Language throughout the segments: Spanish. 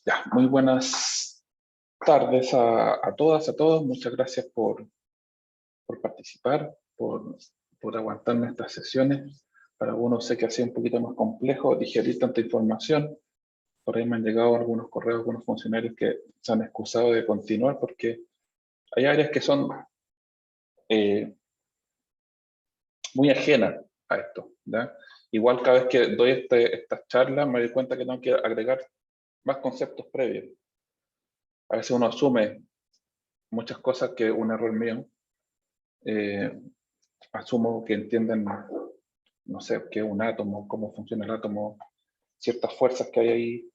Ya, muy buenas tardes a todas, a todos. Muchas gracias por participar, por aguantarme estas sesiones. Para algunos sé que ha sido un poquito más complejo digerir tanta información. Por ahí me han llegado algunos correos, algunos funcionarios que se han excusado de continuar porque hay áreas que son muy ajenas a esto, ¿ya? Igual cada vez que doy estas charlas me doy cuenta que tengo que agregar más conceptos previos. A veces uno asume muchas cosas que es un error mío. Asumo que entienden, no sé, qué es un átomo, cómo funciona el átomo, ciertas fuerzas que hay ahí,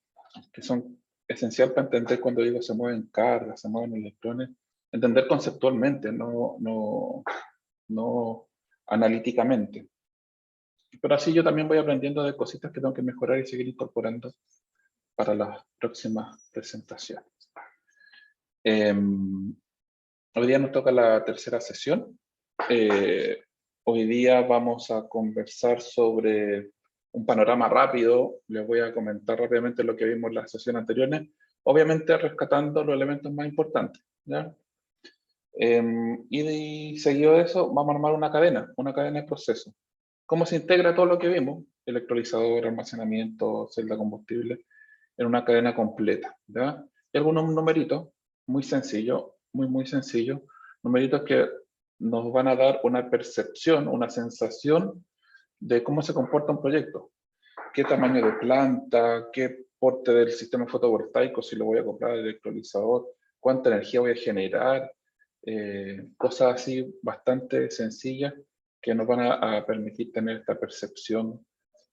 que son esenciales para entender cuando digo se mueven cargas, se mueven electrones, entender conceptualmente, no analíticamente. Pero así yo también voy aprendiendo de cositas que tengo que mejorar y seguir incorporando para las próximas presentaciones. Hoy día nos toca la tercera sesión. Hoy día vamos a conversar sobre un panorama rápido. Les voy a comentar rápidamente lo que vimos en las sesiones anteriores, obviamente rescatando los elementos más importantes, ¿ya? Y seguido de eso, vamos a armar una cadena de procesos. ¿Cómo se integra todo lo que vimos? Electrolizador, almacenamiento, celda combustible, en una cadena completa, ¿ya? Y algunos numeritos muy sencillos, muy sencillos, numeritos que nos van a dar una percepción, una sensación de cómo se comporta un proyecto. Qué tamaño de planta, qué porte del sistema fotovoltaico, si lo voy a comprar el electrolizador, cuánta energía voy a generar, cosas así bastante sencillas que nos van a permitir tener esta percepción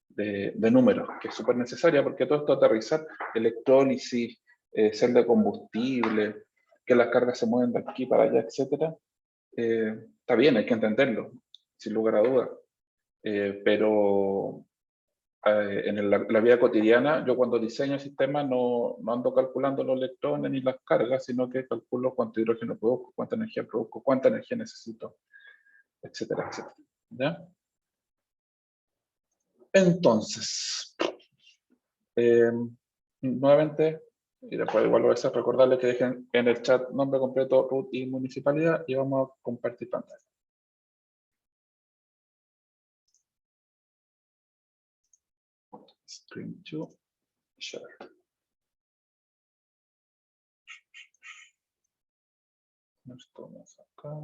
de números, que es súper necesaria porque todo esto aterrizar, electrólisis, celda de combustible, que las cargas se mueven de aquí para allá, etcétera, está bien, hay que entenderlo, sin lugar a dudas. Pero en la vida cotidiana, yo cuando diseño sistemas no ando calculando los electrones ni las cargas, sino que calculo cuánto hidrógeno produzco, cuánta energía produzco, cuánta energía necesito, etcétera, etcétera. ¿Ya? Entonces, nuevamente, y después igual voy a hacer recordarles que dejen en el chat nombre completo, root y municipalidad, y vamos a compartir pantalla. Screen to share. Nos tomamos acá.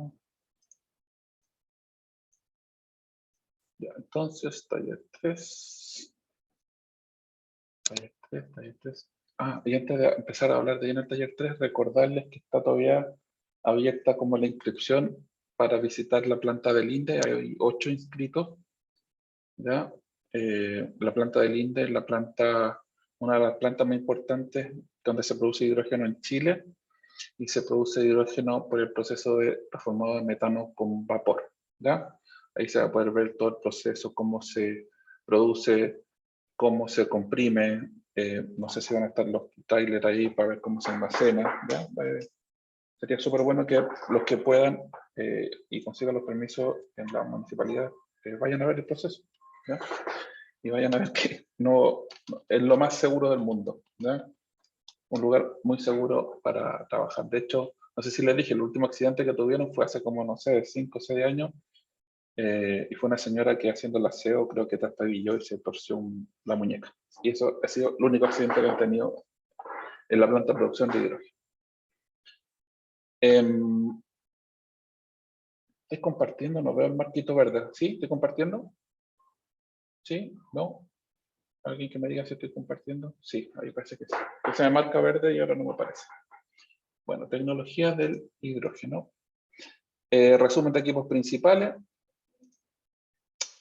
Ya, entonces, taller 3. Taller 3, taller 3. Y antes de empezar a hablar de lleno el taller 3, recordarles que está todavía abierta como la inscripción para visitar la planta del INDE. Hay 8 inscritos, ¿ya? La planta del INDE es una de las plantas más importantes donde se produce hidrógeno en Chile, y se produce hidrógeno por el proceso de transformado de metano con vapor, ¿ya? Ahí se va a poder ver todo el proceso, cómo se produce, cómo se comprime. No sé si van a estar los trailers ahí para ver cómo se almacena, ¿ya? Sería súper bueno que los que puedan y consigan los permisos en la municipalidad vayan a ver el proceso, ¿ya? Y vayan a ver que no es lo más seguro del mundo, ¿ya? Un lugar muy seguro para trabajar. De hecho, no sé si les dije, el último accidente que tuvieron fue hace como, no sé, 5 o 6 años, y fue una señora que haciendo el aseo creo que trastabilló y se torció la muñeca. Y eso ha sido el único accidente que han tenido en la planta de producción de hidrógeno. ¿Estoy compartiendo? No veo el marquito verde. ¿Sí? ¿Estoy compartiendo? ¿Sí? ¿No? ¿Alguien que me diga si estoy compartiendo? Sí, ahí parece que sí. Se me marca verde y ahora no me aparece. Bueno, tecnologías del hidrógeno. Resumen de equipos principales.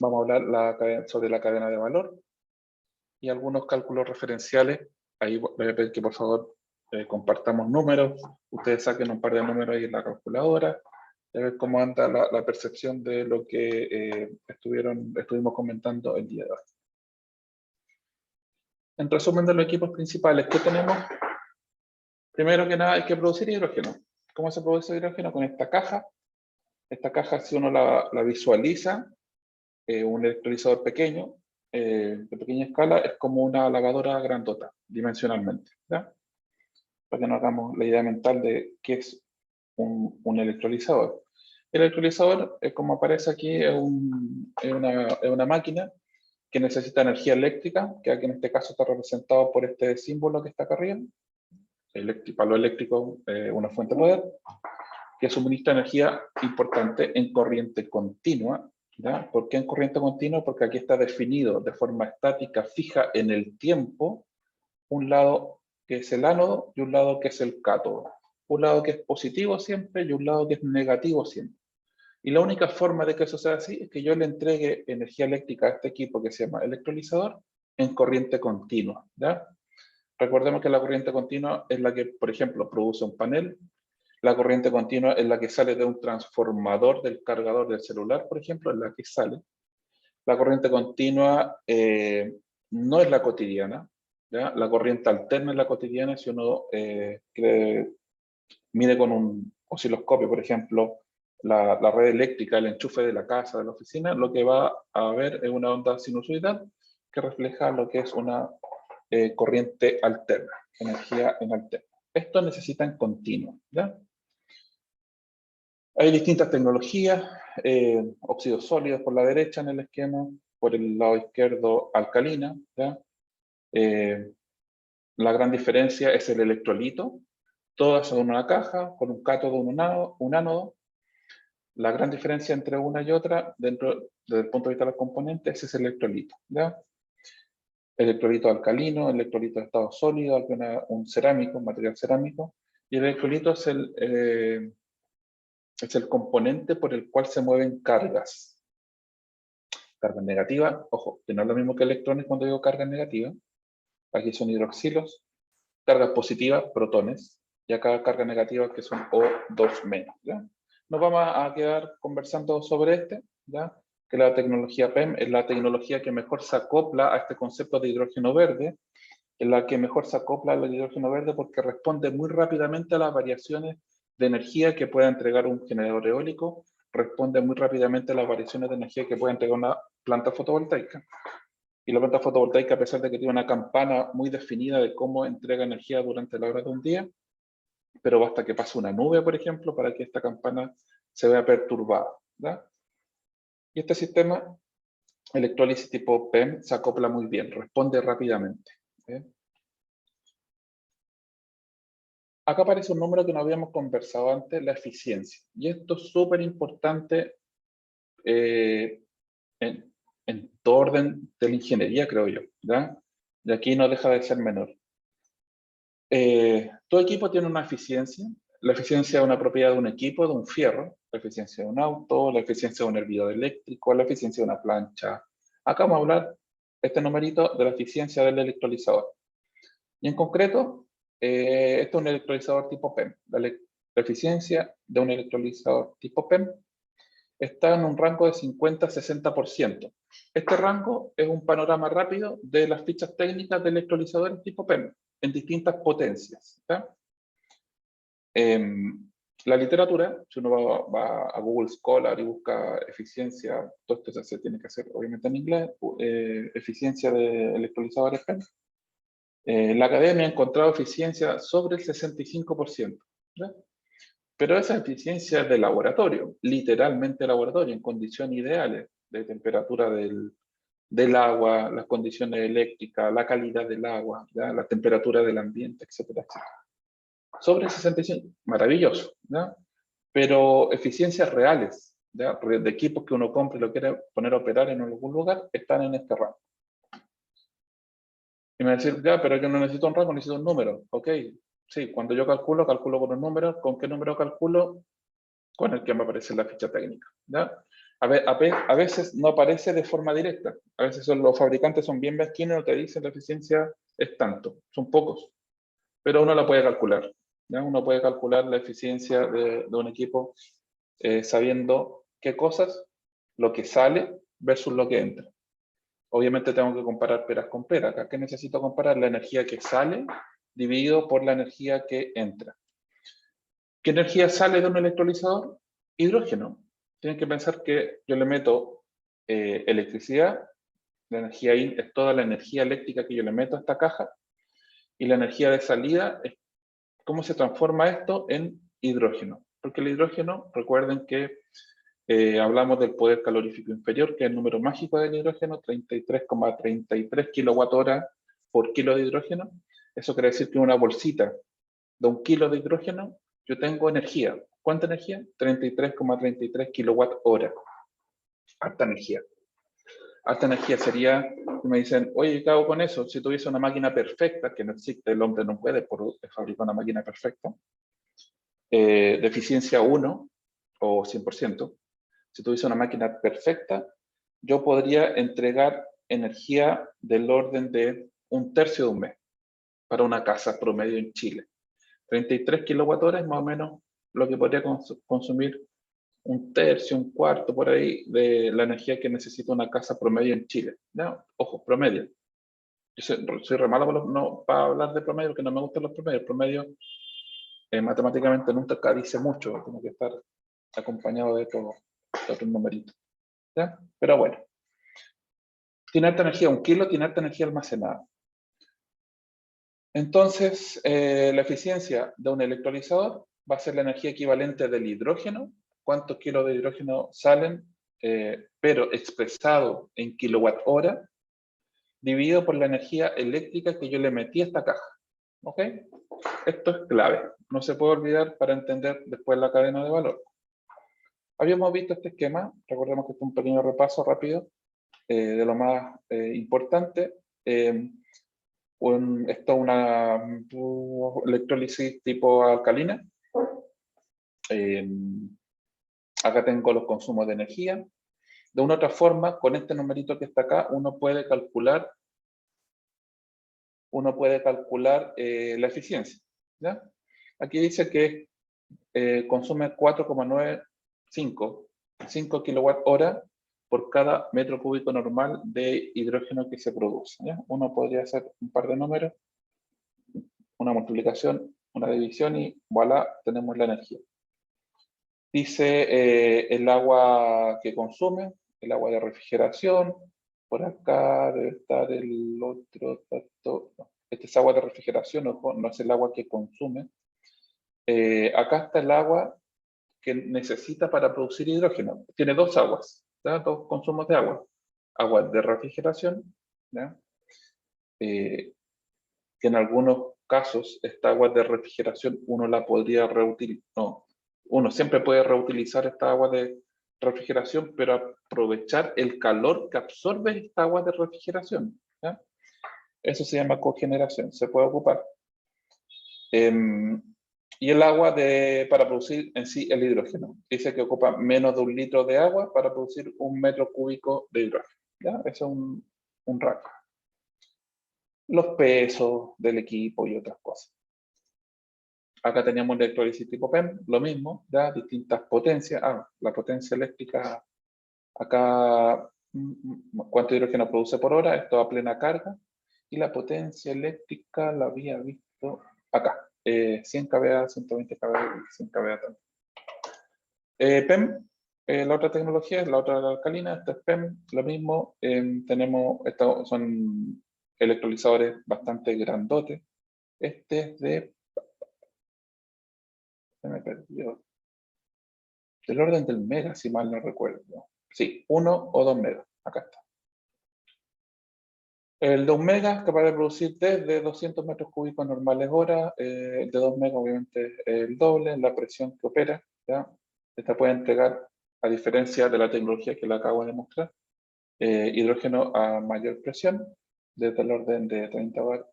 Vamos a hablar sobre la cadena de valor y algunos cálculos referenciales. Ahí voy a pedir que por favor compartamos números. Ustedes saquen un par de números ahí en la calculadora, a ver cómo anda la percepción de lo que estuvimos comentando el día de hoy. En resumen de los equipos principales que tenemos, primero que nada hay que producir hidrógeno. ¿Cómo se produce hidrógeno? Con esta caja. Esta caja, si uno la visualiza, un electrolizador pequeño, de pequeña escala, es como una lavadora grandota, dimensionalmente, ¿ya? para que nos hagamos la idea mental de qué es un electrolizador. El electrolizador, como aparece aquí, es una máquina que necesita energía eléctrica, que aquí en este caso está representado por este símbolo que está acá arriba. Palo eléctrico, una fuente de poder, que suministra energía importante en corriente continua. ¿Ya? ¿Por qué en corriente continua? Porque aquí está definido de forma estática, fija en el tiempo, un lado que es el ánodo y un lado que es el cátodo. Un lado que es positivo siempre y un lado que es negativo siempre. Y la única forma de que eso sea así es que yo le entregue energía eléctrica a este equipo que se llama electrolizador en corriente continua. ¿Ya? Recordemos que la corriente continua es la que, por ejemplo, produce un panel. La corriente continua es la que sale de un transformador del cargador del celular, por ejemplo, es la que sale. La corriente continua no es la cotidiana. ¿Ya? La corriente alterna es la cotidiana si uno mide con un osciloscopio, por ejemplo, la red eléctrica, el enchufe de la casa, de la oficina, lo que va a ver es una onda sinusoidal que refleja lo que es una corriente alterna, energía en alterna. Esto necesita en continuo. ¿Ya? Hay distintas tecnologías, óxidos sólidos por la derecha en el esquema, por el lado izquierdo alcalina. ¿Ya? La gran diferencia es el electrolito, todas son una caja con un cátodo, un ánodo. La gran diferencia entre una y otra, desde el punto de vista de los componentes, es el electrolito. ¿Ya? Electrolito alcalino, electrolito de estado sólido, un cerámico, un material cerámico, y el electrolito es el componente por el cual se mueven cargas. Cargas negativas, ojo, que no es lo mismo que electrones cuando digo cargas negativas. Aquí son hidroxilos. Cargas positivas, protones. Y acá cargas negativas que son O2 menos. ¿Ya? Nos vamos a quedar conversando sobre ¿ya? Que la tecnología PEM es la tecnología que mejor se acopla a este concepto de hidrógeno verde, es la que mejor se acopla al hidrógeno verde porque responde muy rápidamente a las variaciones de energía que pueda entregar un generador eólico, responde muy rápidamente a las variaciones de energía que puede entregar una planta fotovoltaica. Y la planta fotovoltaica, a pesar de que tiene una campana muy definida de cómo entrega energía durante la hora de un día, pero basta que pase una nube, por ejemplo, para que esta campana se vea perturbada. ¿Ya? Y este sistema, electrólisis tipo PEM, se acopla muy bien, responde rápidamente. ¿Sí? Acá aparece un número que no habíamos conversado antes, la eficiencia. Y esto es súper importante en todo orden de la ingeniería, creo yo. ¿Ya? Y aquí no deja de ser menor. Todo equipo tiene una eficiencia. La eficiencia es una propiedad de un equipo, de un fierro. La eficiencia de un auto, la eficiencia de un hervidor eléctrico, la eficiencia de una plancha. Acá vamos a hablar, este numerito, de la eficiencia del electrolizador. Y en concreto, este es un electrolizador tipo PEM. La eficiencia de un electrolizador tipo PEM está en un rango de 50-60%. Este rango es un panorama rápido de las fichas técnicas de electrolizadores tipo PEM en distintas potencias. ¿Ya? La literatura, si uno va a Google Scholar y busca eficiencia, todo esto se tiene que hacer obviamente en inglés, eficiencia de electrolizadores PEM. La academia ha encontrado eficiencia sobre el 65%. ¿Ya? Pero esa eficiencia es de laboratorio, literalmente laboratorio, en condiciones ideales de temperatura del agua, las condiciones eléctricas, la calidad del agua, ¿ya? La temperatura del ambiente, etcétera, etcétera. Sobre 65, maravilloso, ¿ya? Pero eficiencias reales, ¿ya? De equipos que uno compra y lo quiere poner a operar en algún lugar, están en este rango. Y me va a decir, ya, pero yo no necesito un rango, necesito un número. Ok, sí, cuando yo calculo con un número. ¿Con qué número calculo? Con el que me aparece en la ficha técnica. ¿Ya? A veces no aparece de forma directa. A veces los fabricantes son bien mezquinos y te dicen la eficiencia es tanto. Son pocos. Pero uno la puede calcular. ¿Ya? Uno puede calcular la eficiencia de un equipo sabiendo qué cosas, lo que sale versus lo que entra. Obviamente tengo que comparar peras con peras. Acá, ¿qué necesito comparar? La energía que sale dividido por la energía que entra. ¿Qué energía sale de un electrolizador? Hidrógeno. Tienen que pensar que yo le meto electricidad, la energía in es toda la energía eléctrica que yo le meto a esta caja, y la energía de salida es ¿Cómo se transforma esto en hidrógeno? Porque el hidrógeno, recuerden que hablamos del poder calorífico inferior, que es el número mágico del hidrógeno, 33,33 kWh por kilo de hidrógeno. Eso quiere decir que una bolsita de 1 kilo de hidrógeno, yo tengo energía. ¿Cuánta energía? 33,33 kWh. Harta energía. Alta energía sería, me dicen, oye, ¿qué hago con eso? Si tuviese una máquina perfecta, que no existe, el hombre no puede fabricar una máquina perfecta, de eficiencia 1 o 100%, si tuviese una máquina perfecta, yo podría entregar energía del orden de 1/3 de un mes para una casa promedio en Chile. 33 kWh es más o menos lo que podría consumir 1/3, 1/4 por ahí de la energía que necesita una casa promedio en Chile. ¿No? Ojo, promedio. Yo soy re malo para hablar de promedio porque no me gustan los promedios. El promedio matemáticamente nunca dice mucho, tiene que estar acompañado de otros numeritos. ¿Ya? Pero bueno, tiene alta energía, 1 kilo tiene alta energía almacenada. Entonces, la eficiencia de un electrolizador va a ser la energía equivalente del hidrógeno, cuántos kilos de hidrógeno salen, pero expresado en kilowatt-hora, dividido por la energía eléctrica que yo le metí a esta caja. ¿Ok? Esto es clave, no se puede olvidar para entender después la cadena de valor. Habíamos visto este esquema, recordemos que este es un pequeño repaso rápido de lo más importante. Esto es una electrólisis tipo alcalina. Acá tengo los consumos de energía. De una u otra forma, con este numerito que está acá, uno puede calcular la eficiencia. ¿Ya? Aquí dice que consume 4,95 kWh por cada metro cúbico normal de hidrógeno que se produce. ¿Ya? Uno podría hacer un par de números, una multiplicación, una división y voilà, tenemos la energía. Dice el agua que consume, el agua de refrigeración, por acá debe estar el otro dato. Este es agua de refrigeración, no es el agua que consume. Acá está el agua que necesita para producir hidrógeno. Tiene dos aguas, ¿ya? Dos consumos de agua. Agua de refrigeración, ¿ya? Que en algunos casos esta agua de refrigeración uno la podría reutilizar. No, uno siempre puede reutilizar esta agua de refrigeración, pero aprovechar el calor que absorbe esta agua de refrigeración. ¿Ya? Eso se llama cogeneración, se puede ocupar. Y el agua para producir en sí el hidrógeno. Dice que ocupa menos de 1 litro de agua para producir 1 metro cúbico de hidrógeno. ¿Ya? Eso es un rango. Los pesos del equipo y otras cosas. Acá teníamos la electrólisis tipo PEM, lo mismo, ¿ya? Distintas potencias. La potencia eléctrica, acá, ¿cuánto hidrógeno produce por hora? Esto a plena carga. Y la potencia eléctrica la había visto acá. 100 kVA, 120 kVA, 100 kVA también. PEM, la otra tecnología es la otra alcalina, esta es PEM, lo mismo. Estos son electrolizadores bastante grandotes. Este es se me perdió, del orden del mega, si mal no recuerdo. Sí, 1 o 2 megas, acá está. El de 1 mega es capaz de producir desde 200 metros cúbicos normales hora. El de 2 megas obviamente es el doble, la presión que opera. ¿Ya? Esta puede entregar, a diferencia de la tecnología que le acabo de mostrar, hidrógeno a mayor presión, desde el orden de 30 bar,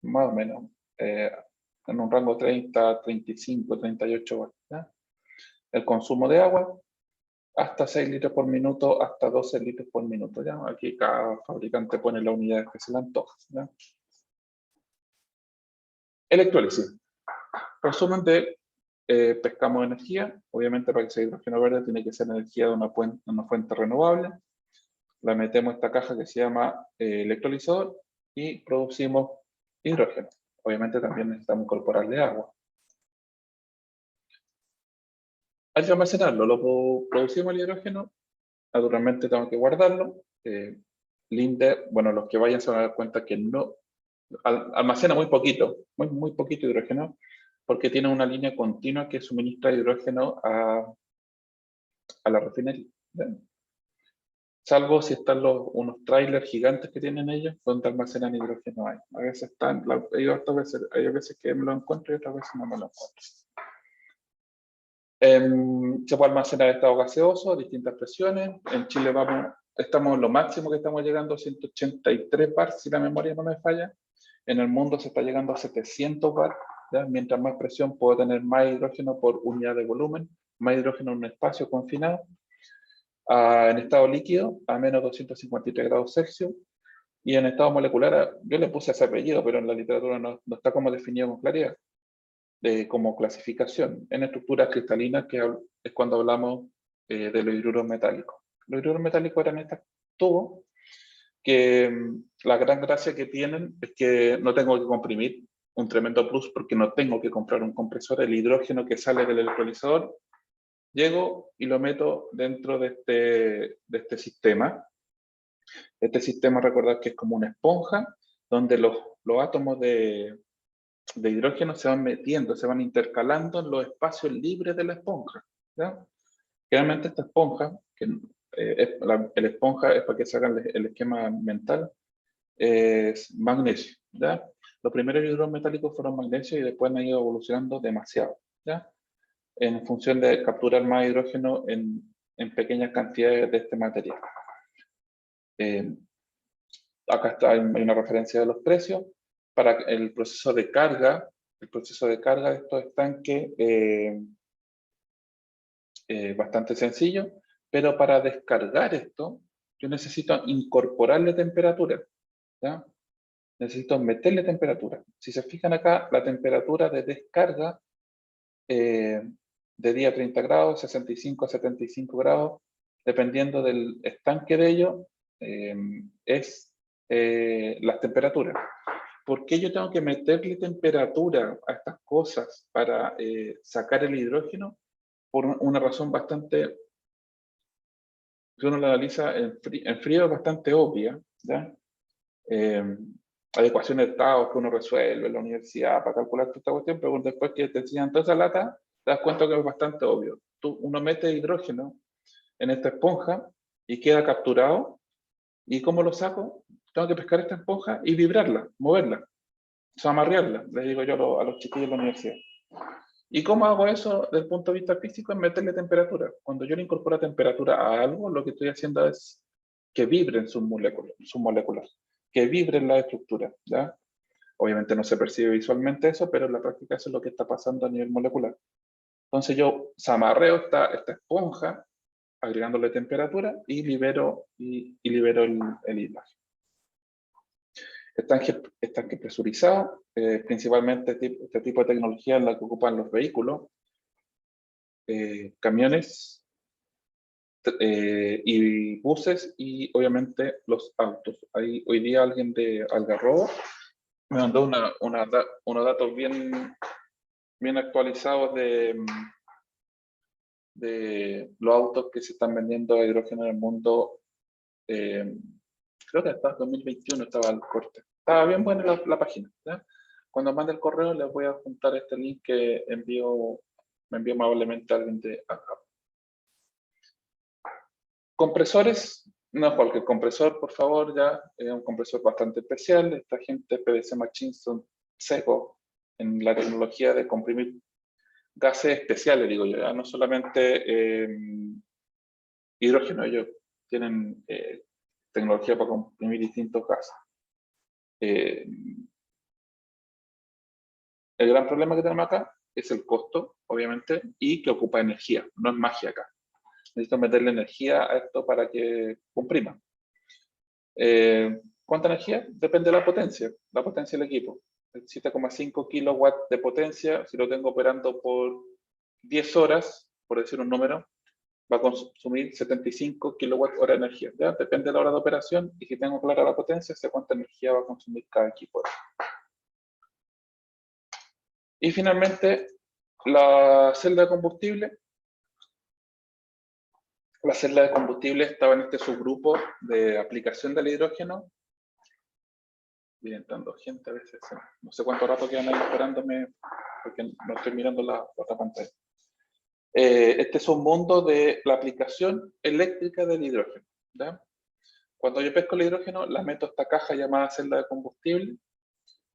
más o menos, en un rango 30, 35, 38 bar. ¿Ya? El consumo de agua, hasta 6 litros por minuto, hasta 12 litros por minuto. ¿Ya? Aquí cada fabricante pone la unidad que se le antoja. ¿Ya? Electrólisis. Resumen de pescamos energía. Obviamente para que sea hidrógeno verde tiene que ser energía de una fuente renovable. La metemos en esta caja que se llama electrolizador y producimos hidrógeno. Obviamente también necesitamos incorporarle agua. Hay que almacenarlo, producimos el hidrógeno, naturalmente tengo que guardarlo. Linde, bueno, los que vayan se van a dar cuenta que no almacena muy poquito, muy poquito hidrógeno, porque tiene una línea continua que suministra hidrógeno a la refinería, ¿ya? Salvo si están unos trailers gigantes que tienen ellos, donde almacenan hidrógeno ahí. A veces están, hay veces que me lo encuentro y otras veces no me lo encuentro. Se puede almacenar estado gaseoso a distintas presiones. En Chile estamos en lo máximo que estamos llegando a 183 bar, si la memoria no me falla. En el mundo se está llegando a 700 bar. ¿Ya? Mientras más presión puedo tener más hidrógeno por unidad de volumen, más hidrógeno en un espacio confinado. En estado líquido a menos 253 grados Celsius, y en estado molecular, yo le puse ese apellido, pero en la literatura no está como definido con claridad, como clasificación, en estructuras cristalinas, que es cuando hablamos de los hidruros metálicos. Los hidruros metálicos eran estos tubos, que la gran gracia que tienen es que no tengo que comprimir, un tremendo plus, porque no tengo que comprar un compresor. El hidrógeno que sale del electrolizador, llego y lo meto dentro de este sistema. Este sistema, recordad que es como una esponja, donde los átomos de hidrógeno se van metiendo, se van intercalando en los espacios libres de la esponja, ¿ya? Generalmente esta esponja, el esponja es para que se hagan el esquema mental, es magnesio, ¿ya? Los primeros hidruros metálicos fueron magnesio y después han ido evolucionando demasiado, ¿ya? En función de capturar más hidrógeno en pequeñas cantidades de este material. Acá hay una referencia de los precios. Para el proceso de carga de estos estanques, bastante sencillo, pero para descargar esto, yo necesito incorporarle temperatura, ¿ya? Necesito meterle temperatura. Si se fijan acá, la temperatura de descarga de día 30 grados, 65 a 75 grados, dependiendo del estanque de ello, es las temperaturas. ¿Por qué yo tengo que meterle temperatura a estas cosas para sacar el hidrógeno? Por una razón bastante, si uno la analiza en frío, es bastante obvia, ¿ya? Hay ecuaciones de estados que uno resuelve en la universidad para calcular toda esta cuestión, pero después que te enseñan toda esa lata, te das cuenta que es bastante obvio. Uno mete hidrógeno en esta esponja y queda capturado. ¿Y cómo lo saco? Tengo que pescar esta esponja y vibrarla, moverla, amarrearla, les digo yo a los chiquillos de la universidad. ¿Y cómo hago eso desde el punto de vista físico? Es meterle temperatura. Cuando yo le incorporo temperatura a algo, lo que estoy haciendo es que vibren sus moléculas, que vibren la estructura, ¿ya? Obviamente no se percibe visualmente eso, pero en la práctica eso es lo que está pasando a nivel molecular. Entonces yo amarreo esta esponja, agregándole temperatura, y libero el hidrógeno. Estanque presurizado, principalmente este tipo de tecnología es la que ocupan los vehículos, camiones y buses, y obviamente los autos. Hoy día alguien de Algarrobo me mandó unos datos bien actualizados de los autos que se están vendiendo a hidrógeno en el mundo. Creo que hasta 2021 estaba el corte. Estaba bien buena la página, ¿ya? Cuando mande el correo les voy a juntar este link que me envió amablemente alguien de acá. Compresores, no cualquier compresor, por favor, ya. Es un compresor bastante especial. Esta gente, PDC Machines, son secos en la tecnología de comprimir gases especiales, digo yo, ya. No solamente hidrógeno, ellos tienen tecnología para comprimir distintos gases. El gran problema que tenemos acá es el costo, obviamente, y que ocupa energía. No es magia acá. Necesito meterle energía a esto para que comprima. ¿Cuánta energía? Depende de la potencia del equipo. 7,5 kilowatts de potencia, si lo tengo operando por 10 horas, por decir un número, va a consumir 75 kilowatt hora de energía. ¿Ya? Depende de la hora de operación, y si tengo clara la potencia, sé cuánta energía va a consumir cada equipo. Y finalmente, la celda de combustible. La celda de combustible estaba en este subgrupo de aplicación del hidrógeno, Viene entrando gente a veces. No sé cuánto rato quedan ahí esperándome, porque no estoy mirando la otra pantalla. Este es un mundo de la aplicación eléctrica del hidrógeno, ¿ya? Cuando yo pesco el hidrógeno, la meto a esta caja llamada celda de combustible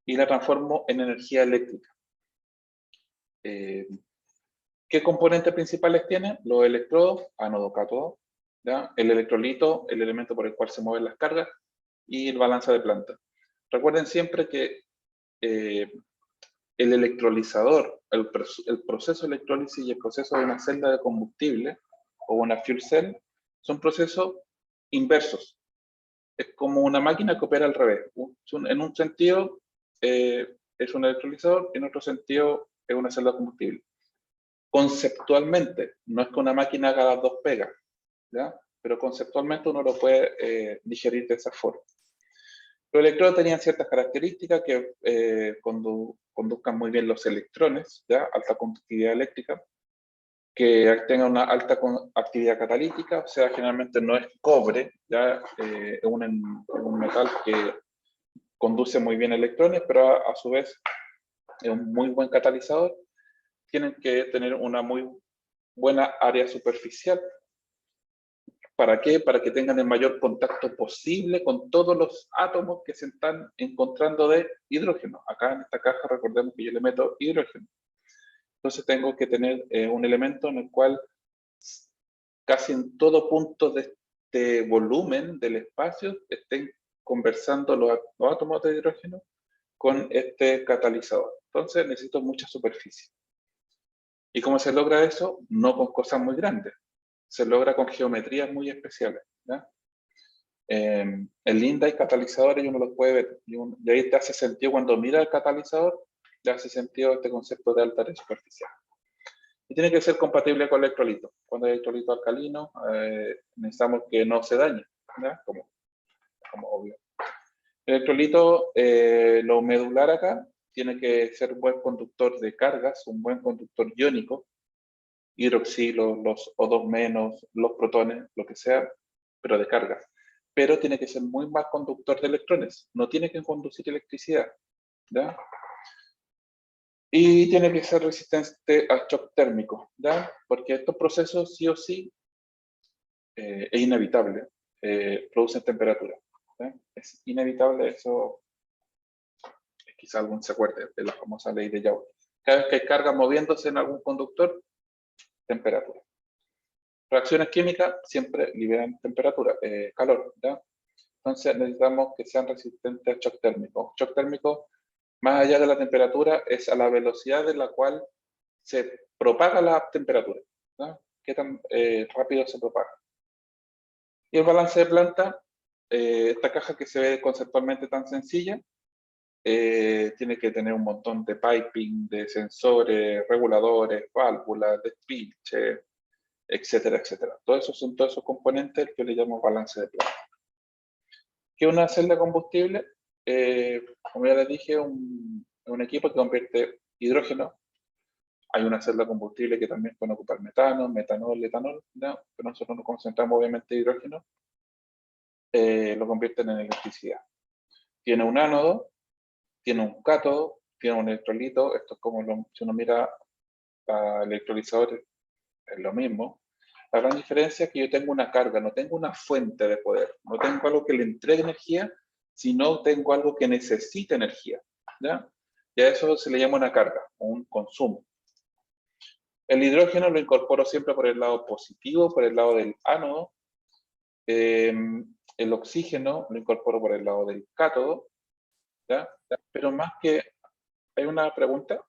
y la transformo en energía eléctrica. ¿Qué componentes principales tiene? Los electrodos, ánodo, cátodo, ¿ya? El electrolito, el elemento por el cual se mueven las cargas, y el balance de planta. Recuerden siempre que el electrolizador, el proceso de electrólisis y el proceso de una celda de combustible o una fuel cell son procesos inversos. Es como una máquina que opera al revés. En un sentido es un electrolizador, en otro sentido es una celda de combustible. Conceptualmente, no es que una máquina haga las dos pegas, ¿ya? Pero conceptualmente uno lo puede digerir de esa forma. Los electrodos tenían ciertas características que conduzcan muy bien los electrones, ¿ya? Alta conductividad eléctrica, que tengan una alta actividad catalítica, o sea, generalmente no es cobre, ¿ya? Es un metal que conduce muy bien electrones, pero a su vez es un muy buen catalizador. Tienen que tener una muy buena área superficial. ¿Para qué? Para que tengan el mayor contacto posible con todos los átomos que se están encontrando de hidrógeno. Acá en esta caja recordemos que yo le meto hidrógeno. Entonces tengo que tener un elemento en el cual casi en todo punto de este volumen del espacio estén conversando los átomos de hidrógeno con este catalizador. Entonces necesito mucha superficie. ¿Y cómo se logra eso? No con cosas muy grandes. Se logra con geometrías muy especiales, ¿ya? En Linda hay catalizadores y uno los puede ver. Y ahí te hace sentido cuando mira el catalizador, te hace sentido este concepto de alta área superficial. Y tiene que ser compatible con el electrolito. Cuando hay electrolito alcalino, necesitamos que no se dañe, ¿ya? Como obvio. El electrolito, lo medular acá, tiene que ser un buen conductor de cargas, un buen conductor iónico, hidroxilo, los O2-, los protones, lo que sea, pero de cargas. Pero tiene que ser muy mal conductor de electrones, no tiene que conducir electricidad, ¿ya? Y tiene que ser resistente al shock térmico, ¿ya? Porque estos procesos sí o sí es inevitable, producen temperatura, ¿ya? Es inevitable, eso quizá algún se acuerde de la famosa ley de Joule. Cada vez que hay carga moviéndose en algún conductor, temperatura. Reacciones químicas siempre liberan temperatura, calor, ¿ya? Entonces necesitamos que sean resistentes al shock térmico. Shock térmico, más allá de la temperatura, es a la velocidad de la cual se propaga la temperatura, ¿no? Qué tan rápido se propaga. Y el balance de planta, esta caja que se ve conceptualmente tan sencilla, tiene que tener un montón de piping, de sensores, reguladores, válvulas, despilche, etcétera, etcétera. Todos esos componentes que yo le llamo balance de planta. ¿Qué es una celda de combustible? Como ya les dije, un equipo que convierte hidrógeno. Hay una celda de combustible que también puede ocupar metano, metanol, etanol, ¿no? Pero nosotros nos concentramos obviamente en hidrógeno. Lo convierten en electricidad. Tiene un ánodo, tiene un cátodo, tiene un electrolito. Esto es como si uno mira a electrolizadores, es lo mismo. La gran diferencia es que yo tengo una carga, no tengo una fuente de poder, no tengo algo que le entregue energía, sino tengo algo que necesita energía, ¿ya? Y a eso se le llama una carga, un consumo. El hidrógeno lo incorporo siempre por el lado positivo, por el lado del ánodo. El oxígeno lo incorporo por el lado del cátodo, ¿ya? Pero más que... ¿Hay una pregunta?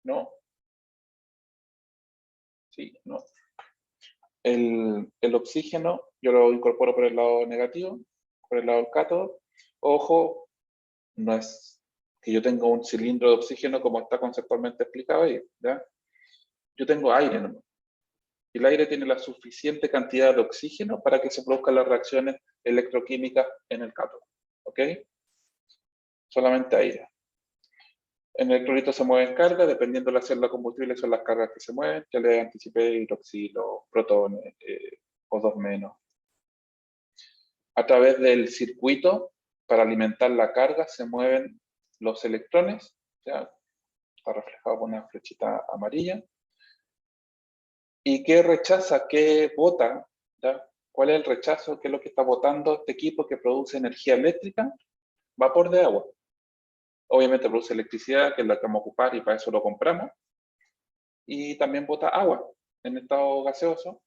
¿No? Sí, no. El oxígeno yo lo incorporo por el lado negativo, por el lado del cátodo. Ojo, no es que yo tenga un cilindro de oxígeno como está conceptualmente explicado ahí, ¿ya? Yo tengo aire, ¿no? Y el aire tiene la suficiente cantidad de oxígeno para que se produzcan las reacciones electroquímicas en el cátodo, ¿ok? Solamente aire. En el electrolito se mueven cargas, dependiendo de la celda combustible son las cargas que se mueven. Ya les anticipé hidroxilo, protones, O2-. A través del circuito, para alimentar la carga, se mueven los electrones, ¿ya? Está reflejado con una flechita amarilla. ¿Y qué rechaza? ¿Qué bota? ¿Ya? ¿Cuál es el rechazo? ¿Qué es lo que está botando este equipo que produce energía eléctrica? Vapor de agua. Obviamente produce electricidad, que es la que vamos a ocupar y para eso lo compramos. Y también bota agua en estado gaseoso.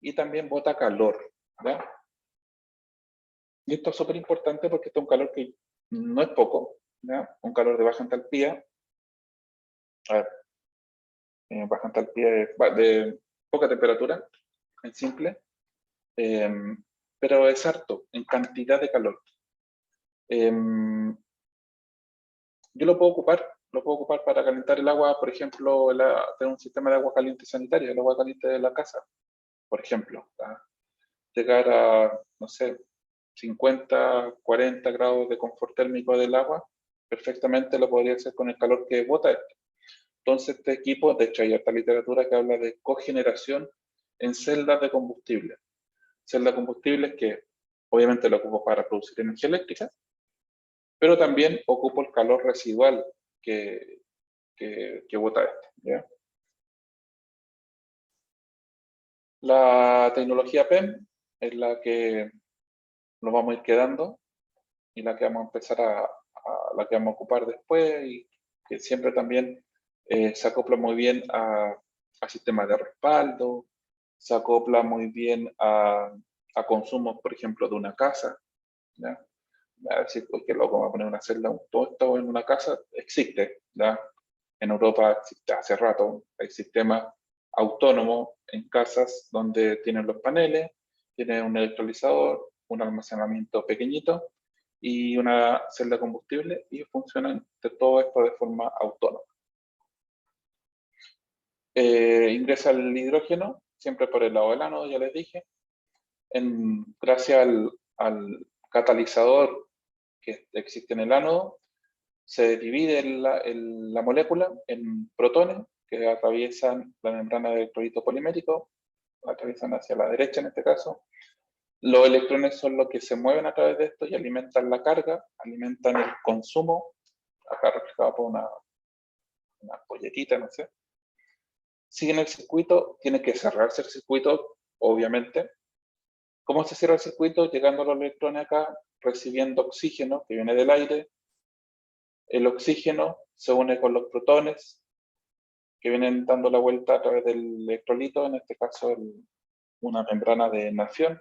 Y también bota calor, ¿ya? Y esto es súper importante porque esto es un calor que no es poco, ¿ya? Un calor de baja entalpía. A ver, baja entalpía de poca temperatura, en simple, eh, pero es harto en cantidad de calor. Yo lo puedo ocupar para calentar el agua, por ejemplo, tener un sistema de agua caliente sanitaria, el agua caliente de la casa, por ejemplo. ¿Tá? Llegar a, no sé, 50, 40 grados de confort térmico del agua, perfectamente lo podría hacer con el calor que bota esto. Entonces, este equipo, de hecho, hay esta literatura que habla de cogeneración en celdas de combustible. Celdas de combustible que obviamente lo ocupo para producir energía eléctrica, pero también ocupo el calor residual que bota esto. ¿Ya? La tecnología PEM es la que nos vamos a ir quedando y la que vamos a empezar la que vamos a ocupar después y que siempre también se acopla muy bien a sistemas de respaldo, se acopla muy bien a consumos, por ejemplo, de una casa. ¿Ya? A decir, qué loco, va a poner una celda, todo esto en una casa, existe. ¿Ya? En Europa existe hace rato, hay sistemas autónomos en casas donde tienen los paneles, tienen un electrolizador, un almacenamiento pequeñito y una celda de combustible y funcionan de todo esto de forma autónoma. Ingresa el hidrógeno, siempre por el lado del ánodo, ya les dije. Gracias al catalizador que existe en el ánodo, se divide la molécula en protones que atraviesan la membrana de electrolito polimérico, atraviesan hacia la derecha en este caso. Los electrones son los que se mueven a través de esto y alimentan la carga, alimentan el consumo, acá reflejado por una polletita, no sé. Siguen el circuito, tiene que cerrarse el circuito, obviamente. ¿Cómo se cierra el circuito? Llegando los electrones acá, recibiendo oxígeno que viene del aire. El oxígeno se une con los protones que vienen dando la vuelta a través del electrolito, en este caso una membrana de nación.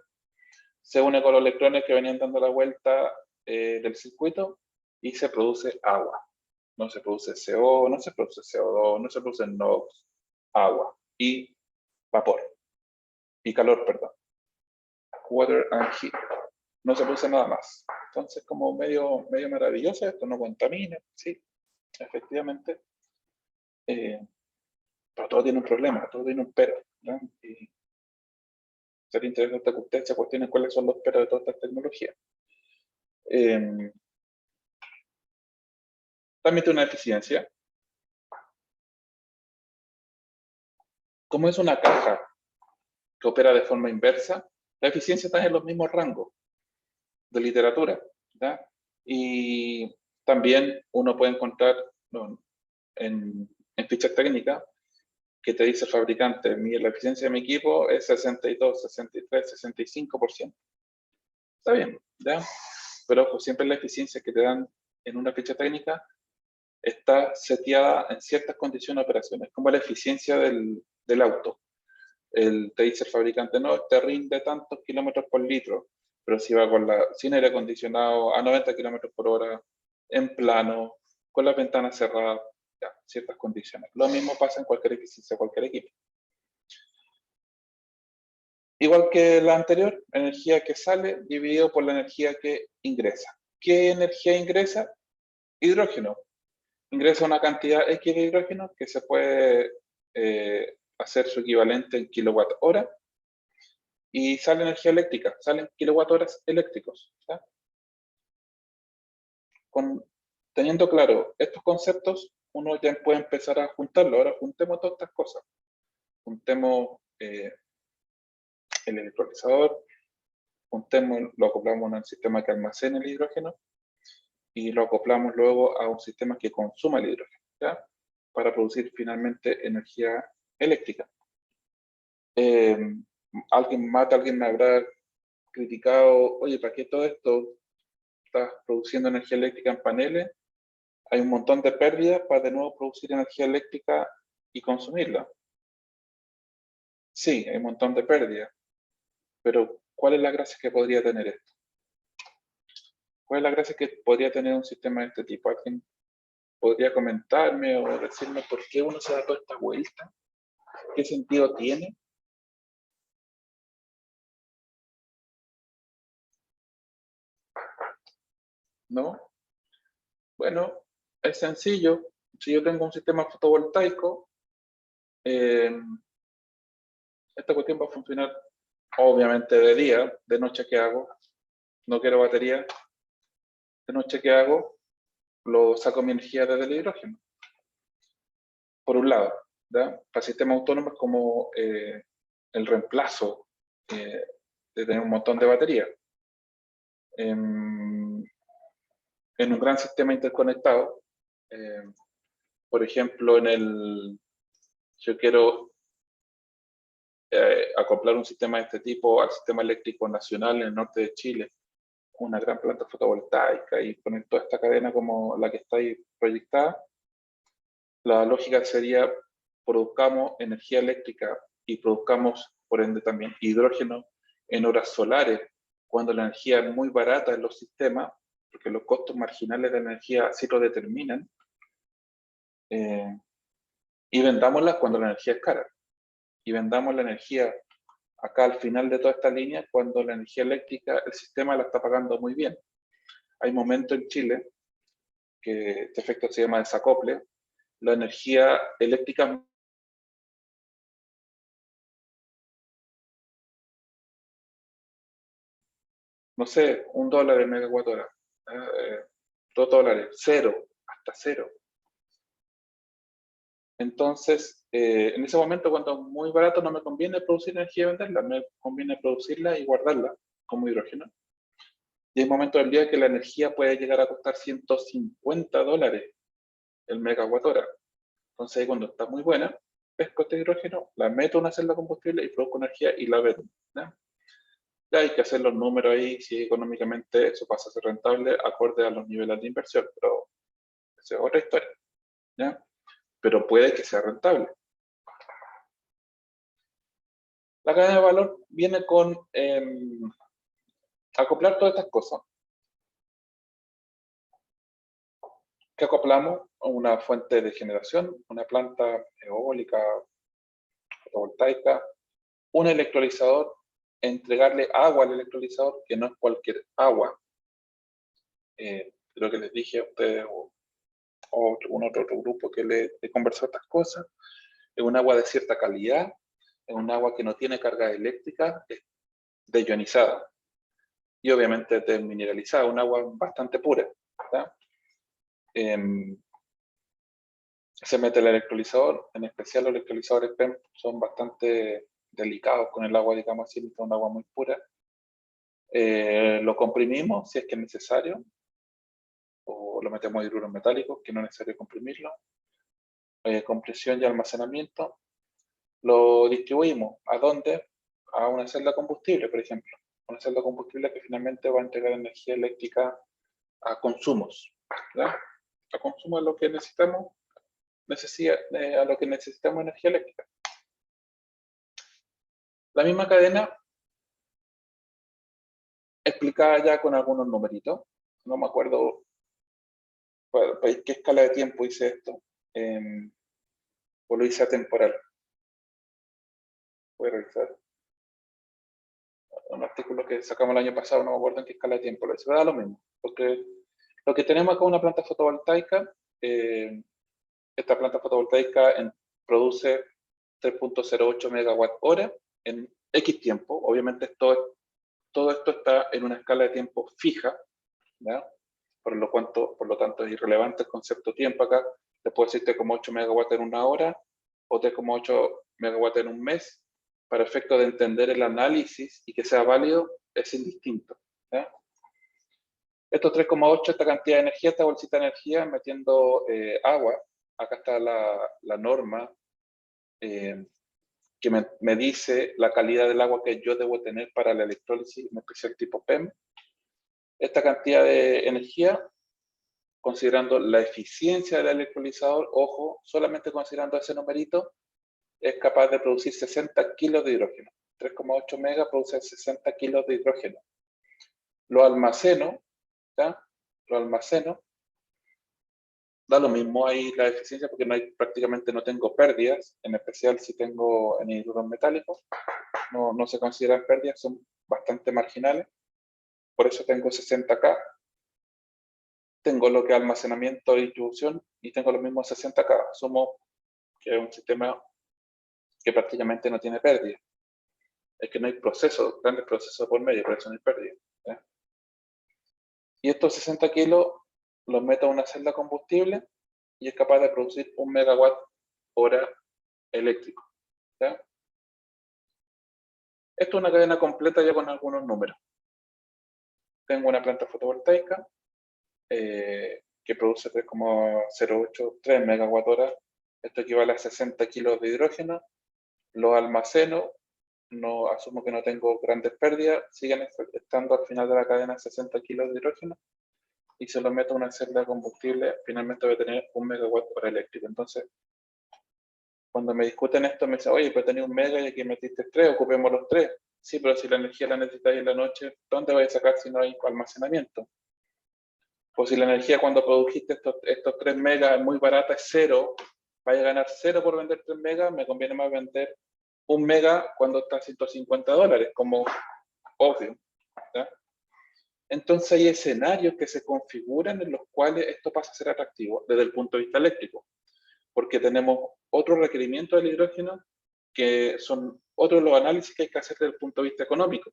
Se une con los electrones que venían dando la vuelta del circuito y se produce agua. No se produce CO, no se produce CO2, no se produce NOx, agua y vapor. Y calor, perdón. Water and heat. No se produce nada más. Entonces, como medio maravilloso, esto no contamina, sí, efectivamente. Pero todo tiene un problema, todo tiene un pero. ¿No? Y sería interesante que ustedes se cuestionen cuáles son los peros de todas estas tecnologías. También tiene una eficiencia. Como es una caja que opera de forma inversa, la eficiencia está en los mismos rangos de literatura. ¿Ya? Y también uno puede encontrar en fichas técnicas que te dice el fabricante, la eficiencia de mi equipo es 62, 63, 65%. Está bien, ¿ya? Pero ojo, siempre la eficiencia que te dan en una ficha técnica está seteada en ciertas condiciones de operaciones, como la eficiencia del auto. Te dice el fabricante, no, te rinde tantos kilómetros por litro, pero si va sin aire acondicionado a 90 kilómetros por hora, en plano, con las ventanas cerradas, ya, ciertas condiciones. Lo mismo pasa en cualquier eficiencia, cualquier equipo. Igual que la anterior, energía que sale dividido por la energía que ingresa. ¿Qué energía ingresa? Hidrógeno. Ingresa una cantidad X de hidrógeno que se puede hacer su equivalente en kilowatt hora y sale energía eléctrica, salen kilowatt horas eléctricos. ¿Ya? Teniendo claro estos conceptos, uno ya puede empezar a juntarlo. Ahora juntemos todas estas cosas. Juntemos el electrolizador, juntemos, lo acoplamos en un sistema que almacene el hidrógeno y lo acoplamos luego a un sistema que consuma el hidrógeno, ¿ya? Para producir finalmente energía eléctrica. Alguien me habrá criticado, oye, ¿para qué todo esto? Estás produciendo energía eléctrica en paneles, hay un montón de pérdidas para de nuevo producir energía eléctrica y consumirla. Sí, hay un montón de pérdidas, pero ¿cuál es la gracia que podría tener esto? ¿Cuál es la gracia que podría tener un sistema de este tipo? ¿Alguien podría comentarme o decirme por qué uno se da toda esta vuelta? ¿Qué sentido tiene? ¿No? Bueno, es sencillo. Si yo tengo un sistema fotovoltaico, esta cuestión va a funcionar obviamente de día. De noche, ¿qué hago? No quiero batería. De noche, ¿qué hago? Lo saco mi energía desde el hidrógeno. Por un lado, ¿ya? Para sistemas autónomos es como el reemplazo de tener un montón de baterías. En un gran sistema interconectado, por ejemplo, yo quiero acoplar un sistema de este tipo al sistema eléctrico nacional en el norte de Chile, una gran planta fotovoltaica y poner toda esta cadena como la que está ahí proyectada. La lógica sería, produzcamos energía eléctrica y produzcamos, por ende, también hidrógeno en horas solares, cuando la energía es muy barata en los sistemas, porque los costos marginales de la energía sí lo determinan, y vendámosla cuando la energía es cara. Y vendamos la energía acá al final de toda esta línea cuando la energía eléctrica, el sistema la está pagando muy bien. Hay momentos en Chile que este efecto se llama desacople. La energía eléctrica no sé, $1 el megawatt hora, $2, cero, hasta cero. Entonces, en ese momento, cuando es muy barato, no me conviene producir energía y venderla, me conviene producirla y guardarla como hidrógeno. Y hay momentos del día que la energía puede llegar a costar $150 el megawatt hora. Entonces, ahí cuando está muy buena, pesco este hidrógeno, la meto en una celda combustible y produzco energía y la vendo. ¿Ya? Ya hay que hacer los números ahí, si económicamente eso pasa a ser rentable, acorde a los niveles de inversión, pero esa es otra historia, ¿ya? Pero puede que sea rentable. La cadena de valor viene con acoplar todas estas cosas. ¿Qué acoplamos? Una fuente de generación, una planta eólica, fotovoltaica, un electrolizador, entregarle agua al electrolizador, que no es cualquier agua. Creo que les dije a ustedes o algún otro grupo que le conversó estas cosas. Es un agua de cierta calidad, es un agua que no tiene carga eléctrica, es deionizada y obviamente desmineralizada, un agua bastante pura. Se mete el electrolizador, en especial los electrolizadores PEM son bastante delicados con el agua, digamos así, es un agua muy pura. Lo comprimimos si es que es necesario, o lo metemos en hidruros metálicos, que no es necesario comprimirlo. Compresión y almacenamiento. Lo distribuimos. ¿A dónde? A una celda combustible, por ejemplo. Una celda combustible que finalmente va a entregar energía eléctrica a consumos. ¿Ya? A consumo de lo que necesitamos, a lo que necesitamos energía eléctrica. La misma cadena explicada ya con algunos numeritos. No me acuerdo por qué escala de tiempo hice esto. O lo hice atemporal. Voy a revisar. Un artículo que sacamos el año pasado, no me acuerdo en qué escala de tiempo lo hice. Da lo mismo. Porque lo que tenemos acá es una planta fotovoltaica. Esta planta fotovoltaica produce 3.08 megawatt hora en X tiempo. Obviamente todo esto está en una escala de tiempo fija, ¿ya? Por lo tanto es irrelevante el concepto tiempo acá. Te puedo decir 3,8 megawatts en una hora o 3,8 megawatts en un mes. Para efecto de entender el análisis y que sea válido, es indistinto. ¿Ya? Estos 3,8, esta cantidad de energía, esta bolsita de energía, metiendo agua. Acá está la norma que me dice la calidad del agua que yo debo tener para la electrólisis, en especial tipo PEM. Esta cantidad de energía, considerando la eficiencia del electrolizador, ojo, solamente considerando ese numerito, es capaz de producir 60 kilos de hidrógeno. 3,8 megas produce 60 kilos de hidrógeno. Lo almaceno, ¿ya? Lo almaceno. Da lo mismo ahí la eficiencia porque prácticamente no tengo pérdidas, en especial si tengo anhídridos metálicos. No se consideran pérdidas, son bastante marginales. Por eso tengo 60K. Tengo lo que es almacenamiento e distribución y tengo los mismos 60K. Asumo que es un sistema que prácticamente no tiene pérdida. Es que no hay procesos, grandes procesos por medio, por eso no hay pérdida. ¿Ya? Y estos 60 kilos los meto a una celda combustible y es capaz de producir 1 megawatt hora eléctrico. ¿Ya? Esto es una cadena completa ya con algunos números. Tengo una planta fotovoltaica que produce 3,083 megawatt hora. Esto equivale a 60 kilos de hidrógeno. Lo almaceno, no asumo que no tengo grandes pérdidas, siguen estando al final de la cadena 60 kilos de hidrógeno y se lo meto a una celda de combustible, finalmente voy a tener 1 megawatt hora eléctrico. Entonces, cuando me discuten esto, me dicen, oye, pero tenía 1 mega y aquí metiste 3, ocupemos los 3. Sí, pero si la energía la necesitáis en la noche, ¿dónde vais a sacar si no hay almacenamiento? Pues si la energía cuando produjiste estos 3 megas es muy barata, es 0, vaya a ganar 0 por vender 3 megas, me conviene más vender 1 mega cuando está a $150, como obvio. ¿Ya? Entonces hay escenarios que se configuran en los cuales esto pasa a ser atractivo desde el punto de vista eléctrico, porque tenemos otros requerimientos del hidrógeno que son otros los análisis que hay que hacer desde el punto de vista económico.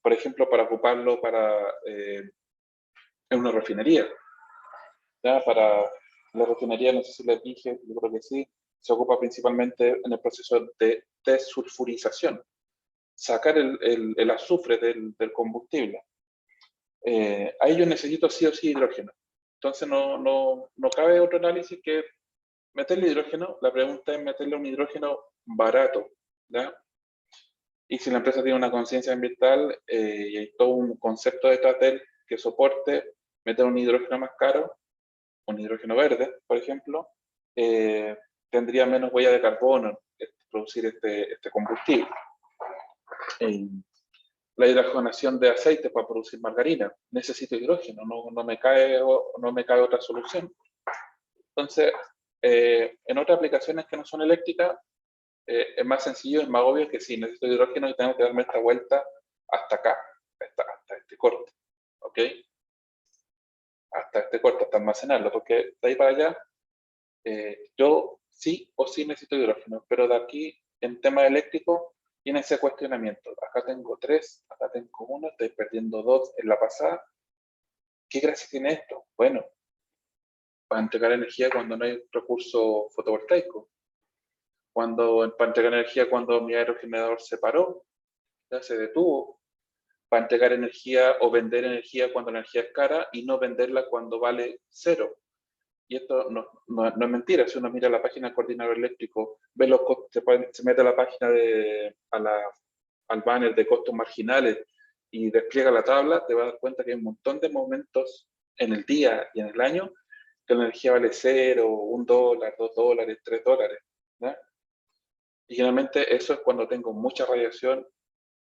Por ejemplo, para ocuparlo en una refinería. ¿Ya? Para la refinería, no sé si les dije, yo creo que sí, se ocupa principalmente en el proceso de desulfurización, sacar el azufre del combustible. Ahí yo necesito sí o sí hidrógeno. Entonces no cabe otro análisis que meterle hidrógeno. La pregunta es meterle un hidrógeno barato. ¿Ya? Y si la empresa tiene una conciencia ambiental y hay todo un concepto detrás de él que soporte meter un hidrógeno más caro, un hidrógeno verde, por ejemplo, tendría menos huella de carbono producir este combustible. La hidrogenación de aceite para producir margarina, necesito hidrógeno, no me cae otra solución. Entonces, en otras aplicaciones que no son eléctricas, es más sencillo, es más obvio que sí, necesito hidrógeno y tengo que darme esta vuelta hasta acá, hasta este corte, ¿ok? Hasta este corte, hasta almacenarlo, porque de ahí para allá, yo sí o sí necesito hidrógeno, pero de aquí, en tema eléctrico, tiene ese cuestionamiento. Acá tengo 3, acá tengo 1, estoy perdiendo 2 en la pasada. ¿Qué gracia tiene esto? Bueno, para entregar energía cuando no hay recurso fotovoltaico. Para entregar energía cuando mi aerogenerador se paró, ya se detuvo. Para entregar energía o vender energía cuando la energía es cara y no venderla cuando vale 0. Y esto no es mentira. Si uno mira la página del coordinador eléctrico, ve los costos, se mete a la página al banner de costos marginales y despliega la tabla, te vas a dar cuenta que hay un montón de momentos en el día y en el año que la energía vale 0, $1, $2, $3. ¿Ya? Y generalmente eso es cuando tengo mucha radiación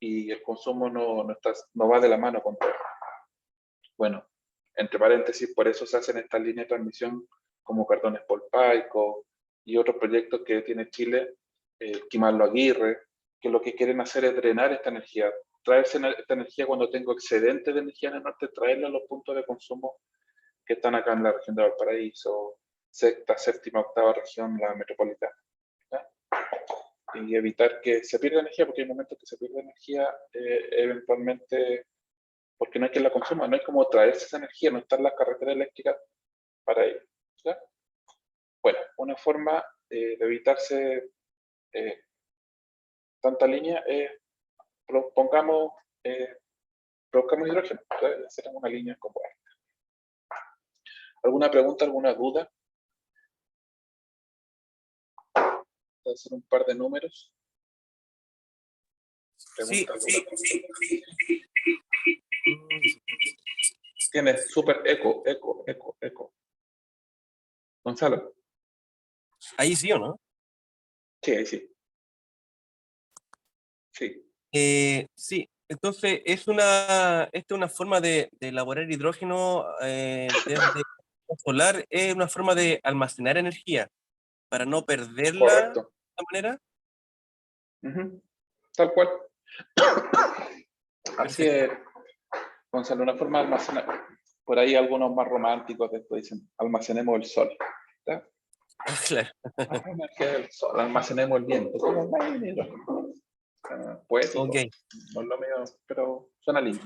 y el consumo no va de la mano con todo. Bueno, entre paréntesis, por eso se hacen estas líneas de transmisión como Cardones Polpaico y otros proyectos que tiene Chile, Quimarlo Aguirre, que lo que quieren hacer es drenar esta energía, traerse esta energía cuando tengo excedente de energía en el norte, traerla a los puntos de consumo que están acá en la región de Valparaíso, sexta, séptima, octava región, la metropolitana. ¿Ya? Y evitar que se pierda energía, porque hay momentos que se pierde energía eventualmente porque no hay quien la consuma, no hay como traerse esa energía, no están las carreteras eléctricas para ello. ¿Ya? Bueno, una forma de evitarse tanta línea es, pongamos produzcamos hidrógeno. Entonces, seremos una línea como esta. ¿Alguna pregunta, alguna duda? Voy a hacer un par de números. Pregunta, Sí. Tienes súper eco. Gonzalo. Ahí sí o no. Sí, ahí sí. Sí. Sí, entonces esta es una forma de elaborar hidrógeno desde solar, es una forma de almacenar energía para no perderla de Correcto. esta manera. Tal cual. Así Perfecto. es, Gonzalo, una forma de almacenar. Por ahí algunos más románticos después dicen, almacenemos el sol. ¿Ya? Claro. La energía del sol, almacenemos el viento. Como poético. Ok. No es lo mío, pero suena lindo.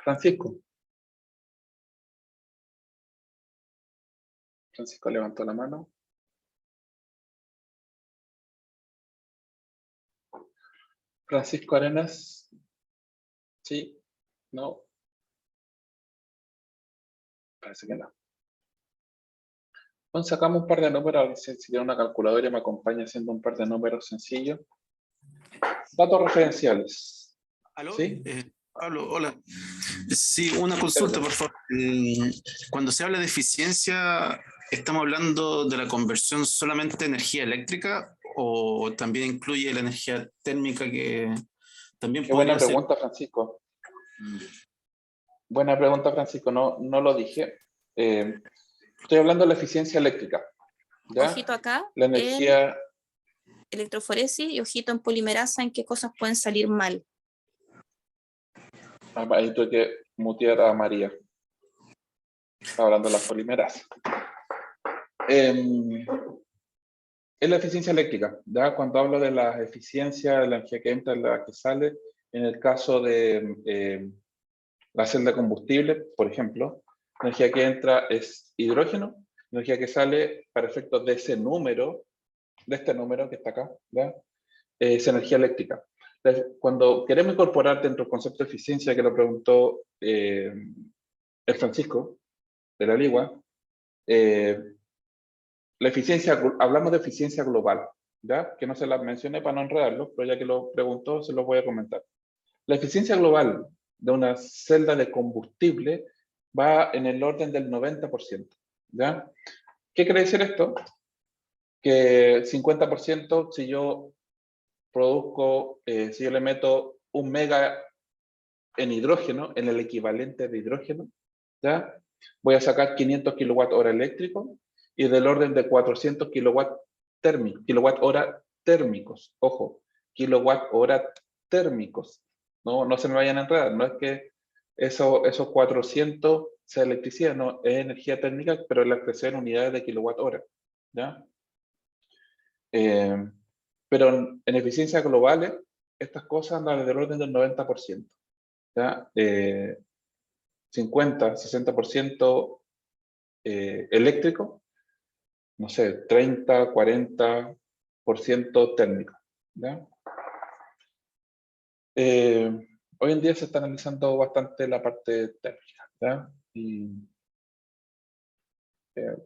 Francisco. Francisco levantó la mano. Francisco Arenas. Sí. No. Parece que no. Entonces sacamos un par de números, a ver si tiene una calculadora y me acompaña haciendo un par de números sencillos. Datos referenciales. ¿Aló? ¿Sí? Pablo, hola. Sí, una consulta, por favor. Cuando se habla de eficiencia, ¿estamos hablando de la conversión solamente de energía eléctrica o también incluye la energía térmica que también Qué buena podría ser? pregunta, Francisco. Buena pregunta, Francisco. No lo dije. Estoy hablando de la eficiencia eléctrica. ¿Ya? Ojito acá La en energía. electroforesis y ojito en polimerasa en qué cosas pueden salir mal. Ahí tuve que mutear a María. Estaba hablando de las polimeras. Es la eficiencia eléctrica. ¿Ya? Cuando hablo de la eficiencia de la energía que entra y la que sale, en el caso de la celda de combustible, por ejemplo, la energía que entra es hidrógeno, la energía que sale para efectos de ese número, de este número que está acá, ¿ya? Es energía eléctrica. Entonces, cuando queremos incorporar dentro del concepto de eficiencia que lo preguntó el Francisco de la Ligua, la eficiencia, hablamos de eficiencia global, ¿ya? Que no se la mencioné para no enredarlo, pero ya que lo preguntó, se lo voy a comentar. La eficiencia global de una celda de combustible va en el orden del 90%, ¿ya? ¿Qué quiere decir esto? Que 50% si yo produzco, si yo le meto 1 mega en hidrógeno, en el equivalente de hidrógeno, ¿ya? Voy a sacar 500 kWh eléctricos y del orden de 400 kWh térmicos. Ojo, kWh térmicos. No se me vayan a enredar. No es que esos 400 sea electricidad, no, es energía térmica, pero la expresión en unidades de kWh. ¿Ya? Pero en eficiencias globales, estas cosas andan del orden del 90%. ¿Ya? 50, 60% eléctrico, no sé, 30, 40% térmico. ¿Ya? Hoy en día se está analizando bastante la parte térmica, ¿ya? Y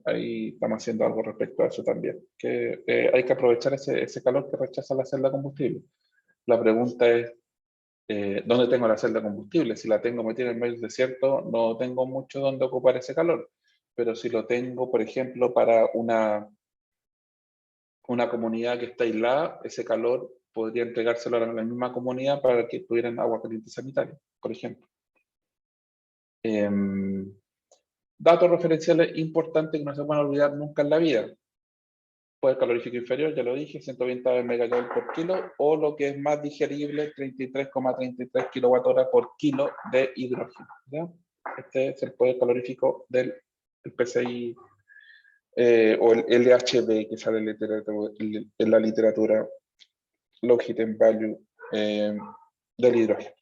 ahí estamos haciendo algo respecto a eso también, que hay que aprovechar ese calor que rechaza la celda de combustible. La pregunta es, ¿dónde tengo la celda de combustible? Si la tengo metida en medio del desierto, no tengo mucho donde ocupar ese calor, pero si lo tengo, por ejemplo, para una comunidad que está aislada, ese calor podría entregárselo a la misma comunidad para que tuvieran agua caliente sanitaria, por ejemplo. Datos referenciales importantes que no se pueden olvidar nunca en la vida. Poder calorífico inferior, ya lo dije, 120 megajoule por kilo, o lo que es más digerible, 33,33 kWh por kilo de hidrógeno. ¿Ya? Este es el poder calorífico del PCI o el LHD que sale en la literatura Longitude Value del hidrógeno.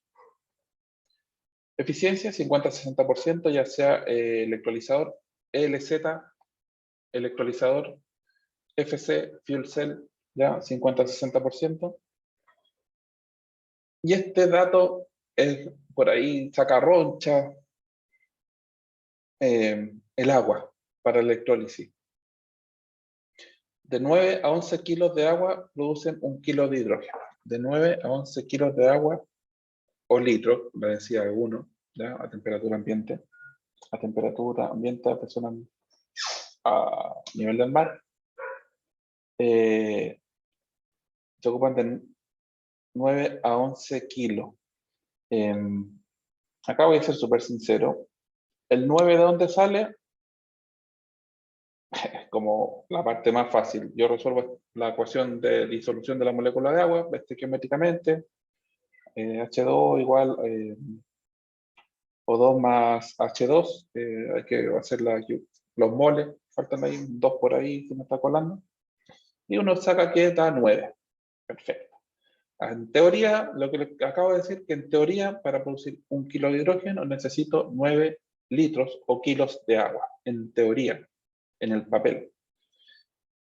Eficiencia 50-60%, ya sea electrolizador, ELZ, electrolizador, FC, fuel cell, ya 50-60%. Y este dato por ahí saca roncha, el agua para electrólisis. De 9 a 11 kilos de agua producen 1 kilo de hidrógeno. De 9 a 11 kilos de agua o litros, me decía alguno, ¿ya? A temperatura ambiente. A temperatura ambiente, personas a nivel del mar. Se ocupan de 9 a 11 kilos. Acá voy a ser súper sincero. El 9 de dónde sale, es como la parte más fácil. Yo resuelvo la ecuación de disolución de la molécula de agua, estequiométricamente, H2 igual O2 más H2, hay que hacer los moles, faltan ahí 2 por ahí que me está colando, y uno saca que da 9. Perfecto. En teoría, lo que les acabo de decir, que en teoría, para producir 1 kilo de hidrógeno necesito 9 litros o kilos de agua, en teoría, en el papel.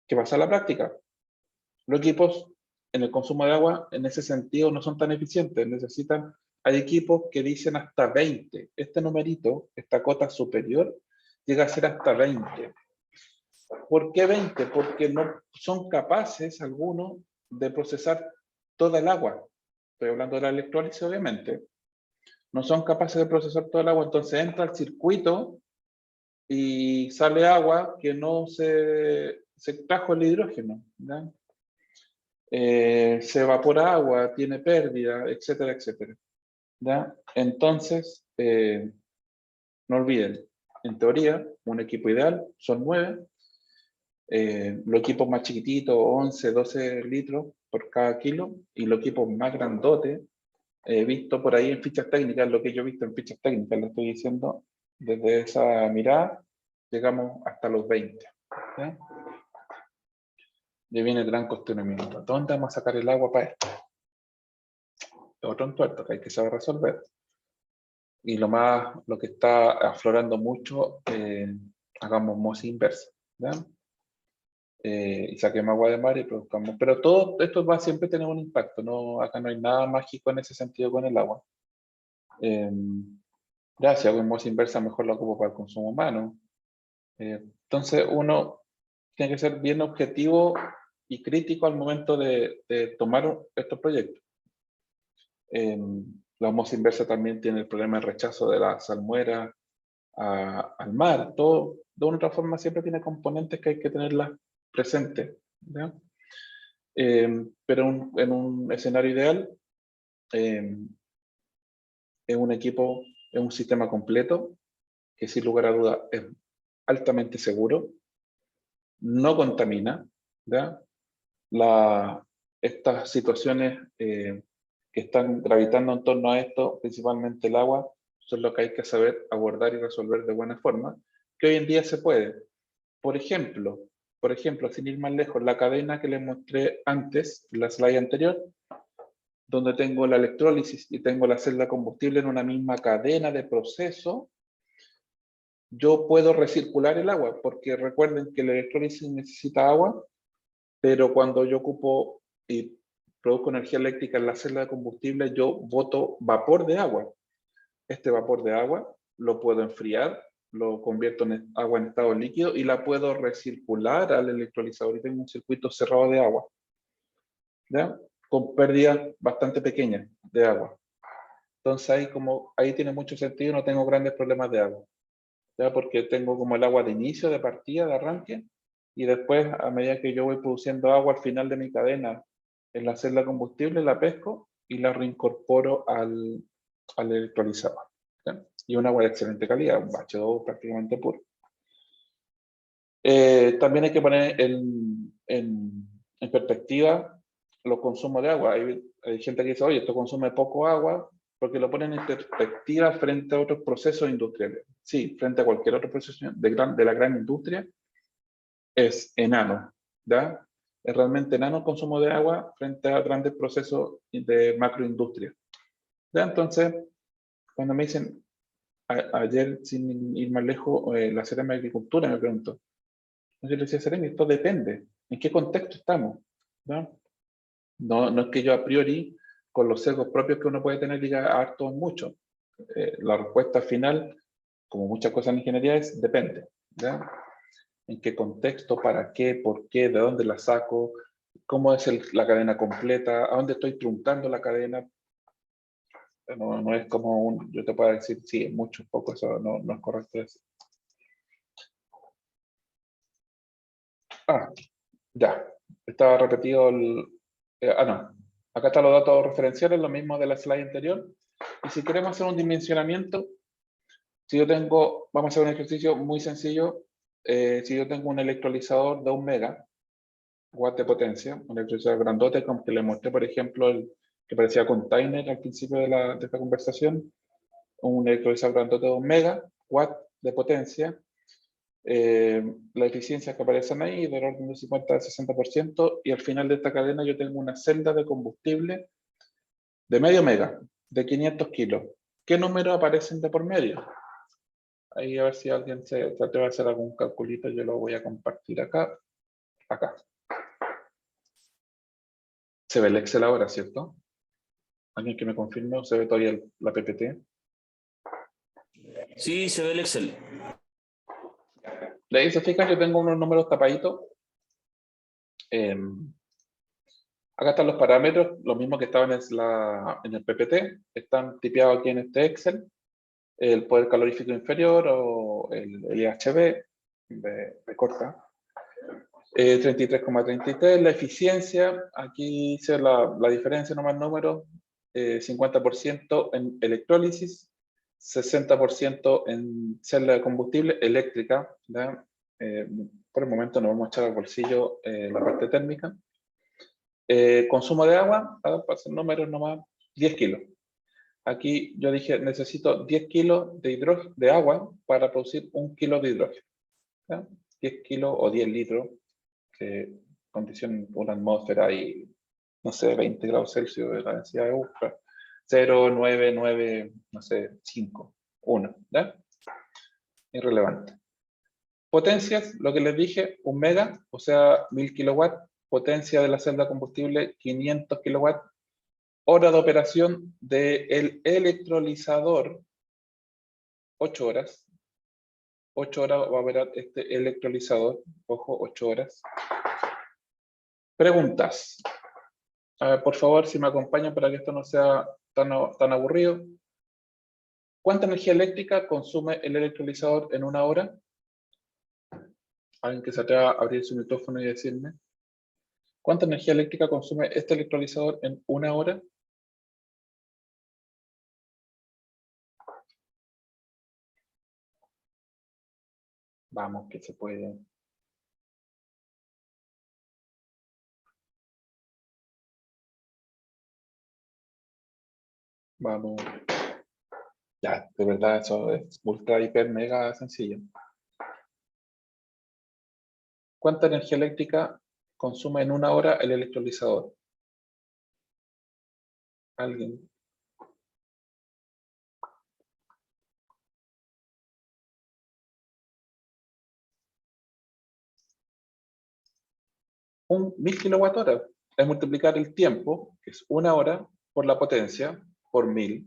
¿Qué pasa en la práctica? Los equipos en el consumo de agua, en ese sentido, no son tan eficientes. Hay equipos que dicen hasta 20. Este numerito, esta cota superior, llega a ser hasta 20. ¿Por qué 20? Porque no son capaces, algunos, de procesar toda el agua. Estoy hablando de la electrólisis, obviamente. No son capaces de procesar todo el agua, entonces entra al circuito y sale agua que no se extrajo el hidrógeno, ¿ya? Se evapora agua, tiene pérdida, etcétera, etcétera, ¿ya? Entonces, no olviden, en teoría, un equipo ideal son 9, los equipos más chiquititos, 11, 12 litros por cada kilo, y los equipos más grandotes, visto por ahí en fichas técnicas, lo que yo he visto en fichas técnicas, lo estoy diciendo, desde esa mirada, llegamos hasta los 20, ¿ya? Ya viene el gran cuestionamiento. ¿Dónde vamos a sacar el agua para esto? Otro entuerto que hay que saber resolver. Y lo que está aflorando mucho, hagamos osmosis inversa, ¿ya? Y saquemos agua de mar y produzcamos. Pero todo esto va a siempre tener un impacto, ¿no? Acá no hay nada mágico en ese sentido con el agua. Ya, si hago osmosis inversa, mejor lo ocupo para el consumo humano. Entonces, uno tiene que ser bien objetivo y crítico al momento de tomar estos proyectos. La osmosis inversa también tiene el problema del rechazo de la salmuera al mar. Todo, de una u otra forma, siempre tiene componentes que hay que tenerlas presentes, ¿ya? Pero en un escenario ideal, es un equipo, es un sistema completo que sin lugar a dudas es altamente seguro, no contamina, ¿ya? Estas situaciones que están gravitando en torno a esto, principalmente el agua, son lo que hay que saber abordar y resolver de buena forma, que hoy en día se puede. Por ejemplo, sin ir más lejos, la cadena que les mostré antes, la slide anterior, donde tengo la electrólisis y tengo la celda de combustible en una misma cadena de proceso, yo puedo recircular el agua, porque recuerden que la electrólisis necesita agua, pero cuando yo ocupo y produzco energía eléctrica en la celda de combustible, yo boto vapor de agua. Este vapor de agua lo puedo enfriar, lo convierto en agua en estado líquido y la puedo recircular al electrolizador y tengo un circuito cerrado de agua, ¿ya? Con pérdidas bastante pequeñas de agua. Entonces ahí tiene mucho sentido, no tengo grandes problemas de agua, ¿ya? Porque tengo como el agua de inicio, de partida, de arranque, y después a medida que yo voy produciendo agua al final de mi cadena en la celda de combustible, la pesco y la reincorporo al electrolizador, ¿ya? Y un agua de excelente calidad, un H2 prácticamente puro. También hay que poner en perspectiva los consumos de agua. Hay gente que dice, oye, esto consume poco agua, porque lo ponen en perspectiva frente a otros procesos industriales. Sí, frente a cualquier otro proceso de la gran industria, es enano, ¿ya? Es realmente enano el consumo de agua frente a grandes procesos de macroindustria, ¿ya? Entonces, cuando me dicen, ayer, sin ir más lejos, la Seremi de Agricultura me preguntó, yo le decía, Seremi, esto depende, ¿en qué contexto estamos? ¿No? No es que yo a priori con los sesgos propios que uno puede tener, diga harto o mucho. La respuesta final, como muchas cosas en ingeniería, es depende, ¿ya? En qué contexto, para qué, por qué, de dónde la saco, cómo es la cadena completa, a dónde estoy truncando la cadena. No es como yo te puedo decir, sí, es mucho, poco, eso no es correcto decir. Ya, estaba repetido no. Acá están los datos referenciales, lo mismo de la slide anterior. Y si queremos hacer un dimensionamiento, si yo tengo, vamos a hacer un ejercicio muy sencillo. Si yo tengo un electrolizador de 1 megawatt de potencia, un electrolizador grandote, como que le mostré, por ejemplo, el que parecía container al principio de esta conversación, un electrolizador grandote de 1 megawatt de potencia, la eficiencia que aparecen ahí del orden del 50 al 60%, y al final de esta cadena yo tengo una celda de combustible de medio mega, de 500 kilos. ¿Qué números aparecen de por medio? Ahí a ver si alguien se atreve a hacer algún calculito, yo lo voy a compartir acá. Se ve el Excel ahora, ¿cierto? ¿Alguien que me confirme? ¿Se ve todavía la PPT? Sí, se ve el Excel. De ahí se fijan, yo tengo unos números tapaditos. Acá están los parámetros, los mismos que estaban en el PPT, están tipeados aquí en este Excel. El poder calorífico inferior o el IHB de corta. 33,33, la eficiencia, aquí hice la diferencia, nomás números, 50% en electrólisis, 60% en celda de combustible eléctrica, ¿ya? Por el momento nos vamos a echar al bolsillo la parte térmica. Consumo de agua, para hacer números nomás, 10 kilos. Aquí yo dije, necesito 10 kilos de agua para producir 1 kilo de hidrógeno, ¿ya? 10 kilos o 10 litros, condición una atmósfera y, no sé, 20 grados Celsius de la densidad de ultra, 0, 9, 9, no sé, 5, 1, ¿ya? Irrelevante. Potencias, lo que les dije, 1 mega, o sea, 1000 kilowatts, potencia de la celda de combustible, 500 kilowatts, hora de operación del electrolizador, 8 horas. 8 horas va a operar este electrolizador, ojo, 8 horas. Preguntas. A ver, por favor, si me acompañan para que esto no sea tan aburrido. ¿Cuánta energía eléctrica consume el electrolizador en 1 hora? Alguien que se atreva a abrir su micrófono y decirme. ¿Cuánta energía eléctrica consume este electrolizador en 1 hora? Vamos, que se puede. Vamos. Ya, de verdad, eso es ultra, hiper, mega sencillo. ¿Cuánta energía eléctrica consume en 1 hora el electrolizador? ¿Alguien? Un 1000 kWh. Es multiplicar el tiempo, que es 1 hora, por la potencia, por 1000.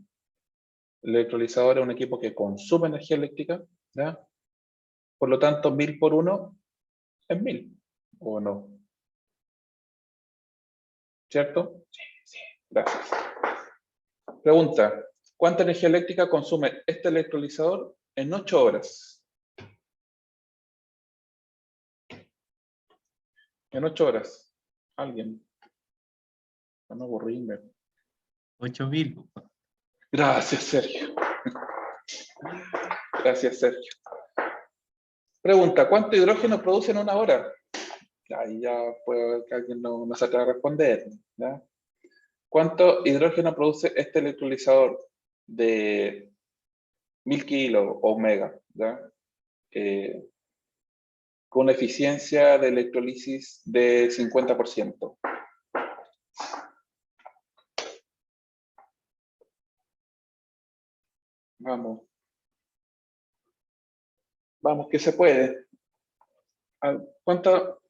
El electrolizador es un equipo que consume energía eléctrica, ¿ya? Por lo tanto, 1000 por 1 es 1000, ¿o no? ¿Cierto? Sí, gracias. Pregunta, ¿cuánta energía eléctrica consume este electrolizador en 8 horas? En 8 horas. ¿Alguien? No aburrirme. 8.000. Gracias, Sergio. Gracias, Sergio. Pregunta, ¿cuánto hidrógeno produce en 1 hora? Ahí ya puede que alguien no se atreva a responder, ¿ya? ¿Cuánto hidrógeno produce este electrolizador de 1000 kilos o mega, ¿ya? Con una eficiencia de electrolisis de 50%? Vamos. Vamos, que se puede. ¿Cuánto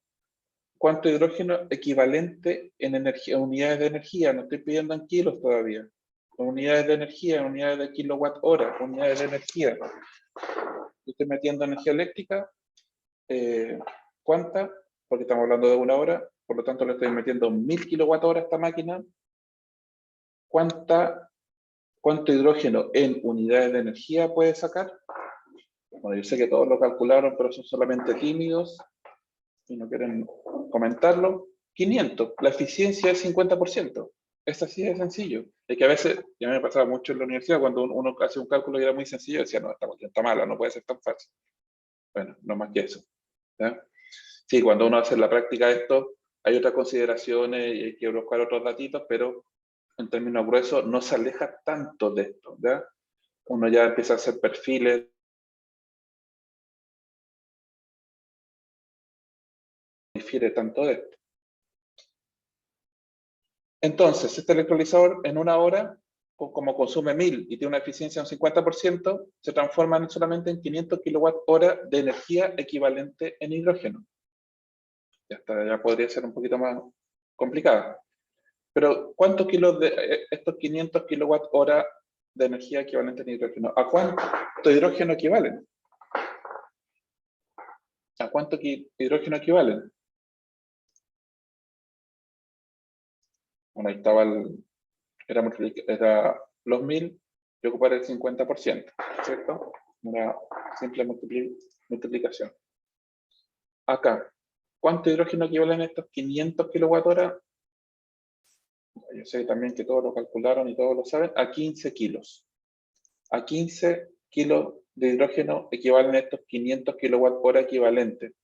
¿Cuánto hidrógeno equivalente en energía, unidades de energía? No estoy pidiendo en kilos todavía. Unidades de energía, unidades de kilowatt hora, unidades de energía. Estoy metiendo energía eléctrica. ¿Cuánta? Porque estamos hablando de 1 hora, por lo tanto le estoy metiendo 1000 kilowatt hora a esta máquina. ¿Cuánto hidrógeno en unidades de energía puede sacar? Bueno, yo sé que todos lo calcularon, pero son solamente tímidos y no quieren comentarlo. 500, la eficiencia es 50%. Es así de sencillo. Es que a veces, ya me pasaba mucho en la universidad, cuando uno hace un cálculo y era muy sencillo, decía, no, esta cuestión está mala, no puede ser tan fácil. Bueno, no más que eso. ¿Ya? Sí, cuando uno hace la práctica de esto, hay otras consideraciones y hay que buscar otros datitos, pero en términos gruesos no se aleja tanto de esto. ¿Ya? Uno ya empieza a hacer perfiles, difiere tanto de esto. Entonces, este electrolizador en 1 hora, como consume 1000 y tiene una eficiencia de un 50%, se transforma solamente en 500 kWh de energía equivalente en hidrógeno. Ya podría ser un poquito más complicada. Pero, ¿cuántos kilos de estos 500 kWh de energía equivalente en hidrógeno? ¿A cuánto hidrógeno equivalen? ¿A cuánto hidrógeno equivalen? Bueno, ahí estaba era los 1000 y ocupar el 50%, ¿cierto? Una simple multiplicación. Acá, ¿cuánto hidrógeno equivalen estos 500 kWh? Yo sé también que todos lo calcularon y todos lo saben, a 15 kilos. A 15 kilos de hidrógeno equivalen estos 500 kWh equivalentes.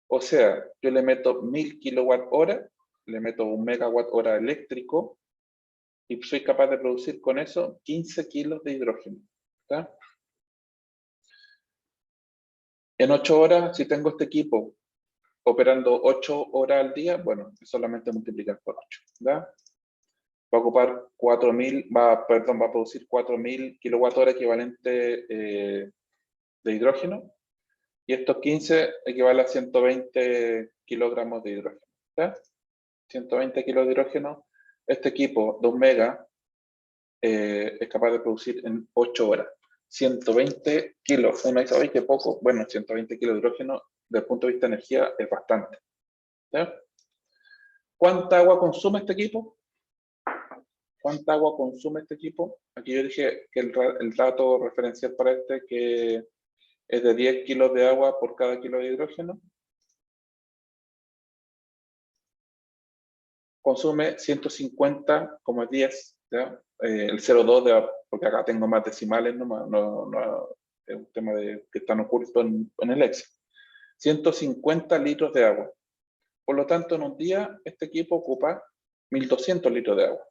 O sea, yo le meto 1000 kWh, le meto 1 MWh eléctrico, y soy capaz de producir con eso 15 kilos de hidrógeno. ¿Está? En 8 horas, si tengo este equipo operando 8 horas al día, bueno, es solamente multiplicar por 8. ¿Da? Va a ocupar 4000, va a producir 4000 kWh equivalente de hidrógeno, y estos 15 equivale a 120 kilogramos de hidrógeno. ¿Da? 120 kilos de hidrógeno, este equipo de 1 mega es capaz de producir en 8 horas. 120 kilos. Uno dice, oye, qué poco. Bueno, 120 kilos de hidrógeno, desde el punto de vista de energía, es bastante. ¿Ya? ¿Cuánta agua consume este equipo? ¿Cuánta agua consume este equipo? Aquí yo dije que el dato referencial para este que es de 10 kilos de agua por cada kilo de hidrógeno. Consume 150 como 10, ¿ya? El 0,2, porque acá tengo más decimales, no, es un tema que están ocultos en el Excel. 150 litros de agua. Por lo tanto, en un día, este equipo ocupa 1200 litros de agua.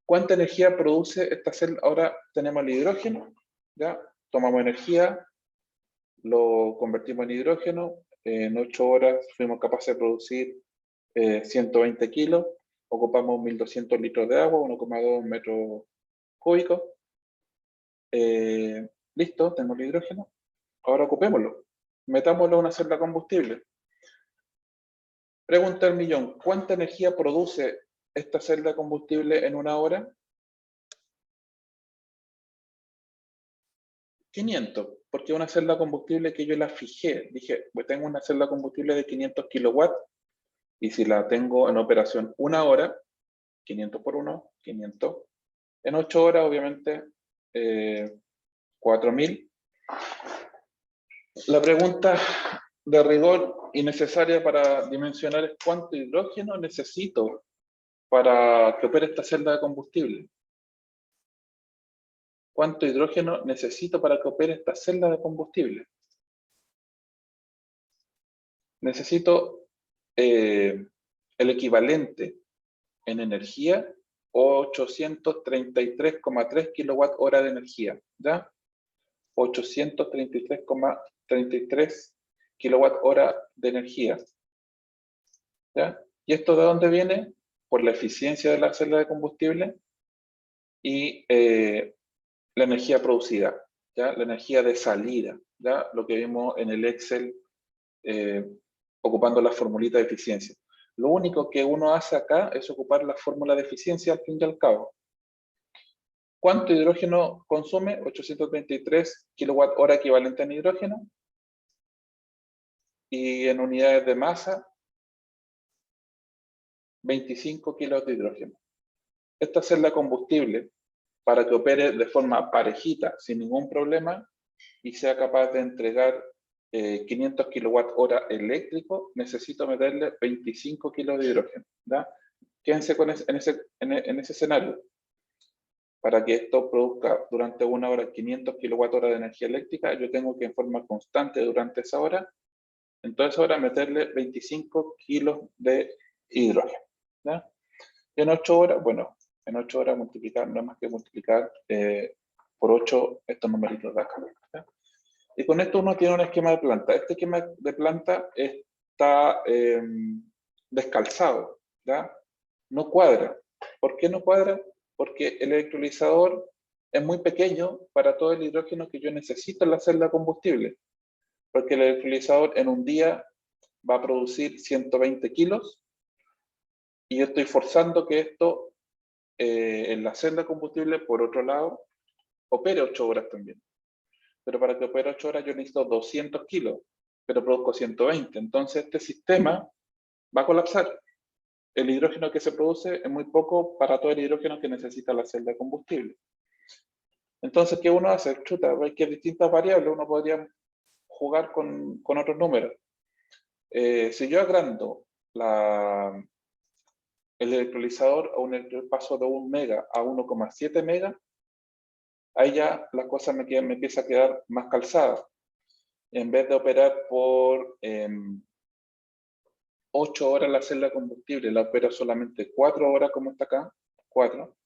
¿Cuánta energía produce esta celda? Ahora tenemos el hidrógeno, ¿ya? Tomamos energía, lo convertimos en hidrógeno, en 8 horas fuimos capaces de producir 120 kilos, ocupamos 1200 litros de agua, 1,2 metros cúbicos. Listo, tengo el hidrógeno. Ahora ocupémoslo. Metámoslo a una celda combustible. Pregunta del millón, ¿cuánta energía produce esta celda combustible en 1 hora? 500, porque una celda combustible que yo la fijé. Dije, pues tengo una celda combustible de 500 kilowatts, y si la tengo en operación 1 hora, 500 por 1, 500. En 8 horas, obviamente, 4000. La pregunta de rigor y necesaria para dimensionar es cuánto hidrógeno necesito para que opere esta celda de combustible. ¿Cuánto hidrógeno necesito para que opere esta celda de combustible? Necesito el equivalente en energía, 833,3 kWh de energía, ¿ya? 833,33 kWh de energía, ¿ya? ¿Y esto de dónde viene? Por la eficiencia de la celda de combustible y la energía producida, ¿ya? La energía de salida, ¿ya? Lo que vimos en el Excel ocupando la formulita de eficiencia. Lo único que uno hace acá es ocupar la fórmula de eficiencia al fin y al cabo. ¿Cuánto hidrógeno consume? 823 kWh equivalente en hidrógeno. Y en unidades de masa, 25 kilos de hidrógeno. Esta celda combustible, para que opere de forma parejita, sin ningún problema, y sea capaz de entregar 500 kWh eléctrico, necesito meterle 25 kilos de hidrógeno. ¿Ya? Quédense en ese escenario. Para que esto produzca durante una hora 500 kWh de energía eléctrica, yo tengo que en forma constante durante esa hora, en toda esa hora meterle 25 kilos de hidrógeno. ¿Ya? Y en 8 horas, bueno, en 8 horas multiplicar, no es más que multiplicar por 8 estos numeritos de acá. ¿Ya? Y con esto uno tiene un esquema de planta. Este esquema de planta está descalzado, ¿ya? No cuadra. ¿Por qué no cuadra? Porque el electrolizador es muy pequeño para todo el hidrógeno que yo necesito en la celda combustible. Porque el electrolizador en un día va a producir 120 kilos y yo estoy forzando que esto en la celda combustible, por otro lado, opere 8 horas también. Pero para que opere 8 horas yo necesito 200 kilos, pero produzco 120. Entonces este sistema va a colapsar. El hidrógeno que se produce es muy poco para todo el hidrógeno que necesita la celda de combustible. Entonces, ¿qué uno hace? Chuta, hay que distintas variables, uno podría jugar con otros números. Si yo agrando el electrolizador a un paso de 1 mega a 1,7 mega, ahí ya la cosa me empieza a quedar más calzada. En vez de operar por 8 horas la celda de combustible, la opero solamente 4 horas como está acá, 4.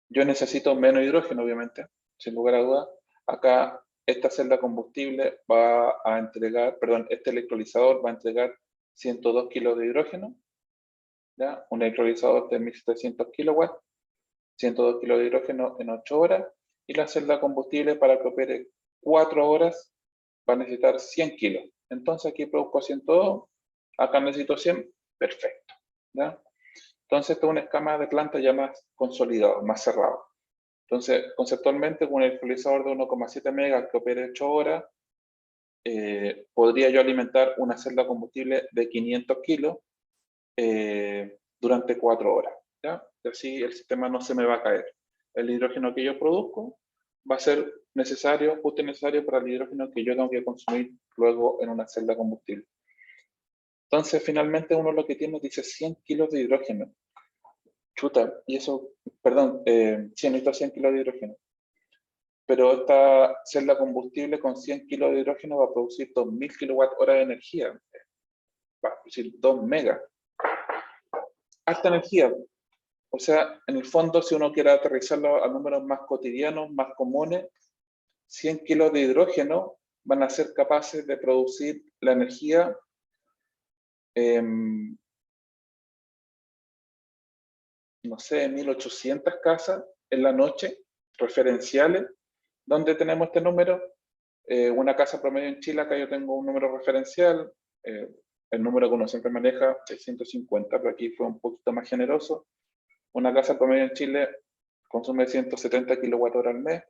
Yo necesito menos hidrógeno, obviamente, sin lugar a dudas. Acá esta celda de combustible va a entregar, perdón, este electrolizador va a entregar 102 kilos de hidrógeno, ¿ya? Un electrolizador de 1700 kilowatts, 102 kilos de hidrógeno en 8 horas, y la celda de combustible para que opere 4 horas va a necesitar 100 kilos. Entonces aquí produzco 102, acá necesito 100, perfecto, ¿ya? Entonces esto es un esquema de planta ya más consolidado, más cerrado. Entonces, conceptualmente, con un electrolizador de 1,7 megas que opere 8 horas, podría yo alimentar una celda de combustible de 500 kilos durante 4 horas. ¿Ya? Y así el sistema no se me va a caer. El hidrógeno que yo produzco va a ser necesario, justo necesario para el hidrógeno que yo tengo que consumir luego en una celda de combustible. Entonces, finalmente uno lo que tiene dice 100 kilos de hidrógeno. Chuta, y eso, perdón, sí, necesito 100 kilos de hidrógeno. Pero esta celda combustible con 100 kilos de hidrógeno va a producir 2000 kWh de energía. Va a producir 2 megas. Harta energía. O sea, en el fondo, si uno quiere aterrizarlo a números más cotidianos, más comunes, 100 kilos de hidrógeno van a ser capaces de producir la energía no sé, 1800 casas en la noche, referenciales, donde tenemos este número. Una casa promedio en Chile, acá yo tengo un número referencial, el número que uno siempre maneja es 150, pero aquí fue un poquito más generoso. Una casa promedio en Chile consume 170 kWh al mes,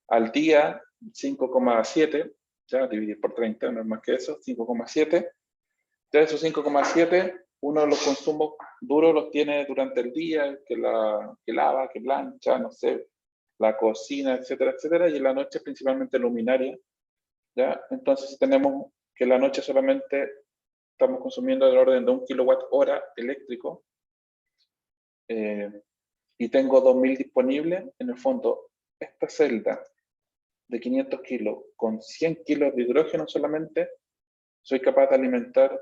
al día 5,7, ya dividir por 30, no es más que eso, 5,7. De esos 5,7, uno de los consumos duros los tiene durante el día, que lava, que plancha, no sé, la cocina, etcétera, etcétera, y en la noche principalmente luminaria, ¿ya? Entonces tenemos que en la noche solamente estamos consumiendo del orden de 1 kWh eléctrico, y tengo 2000 disponibles. En el fondo, esta celda de 500 kilos con 100 kilos de hidrógeno solamente, soy capaz de alimentar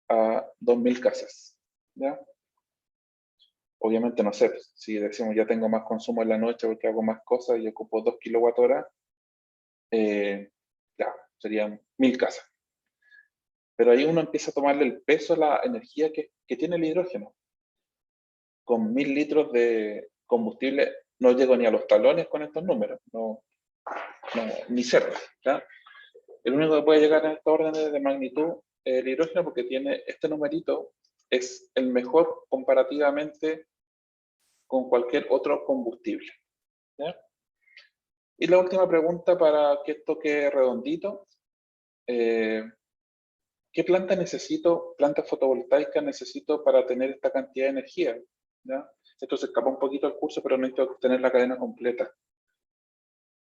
a 2000 casas, ¿ya? Obviamente, no sé, si decimos ya tengo más consumo en la noche porque hago más cosas y ocupo 2 kWh, ya, serían 1000 casas. Pero ahí uno empieza a tomarle el peso a la energía que tiene el hidrógeno. Con 1000 litros de combustible no llego ni a los talones con estos números, ni cerca, ¿ya? El único que puede llegar a estos órdenes de magnitud el hidrógeno porque tiene este numerito, es el mejor comparativamente con cualquier otro combustible. ¿Ya? Y la última pregunta para que esto quede redondito. ¿Qué planta necesito, planta fotovoltaica necesito para tener esta cantidad de energía? ¿Ya? Esto se escapa un poquito del curso, pero necesito tener la cadena completa.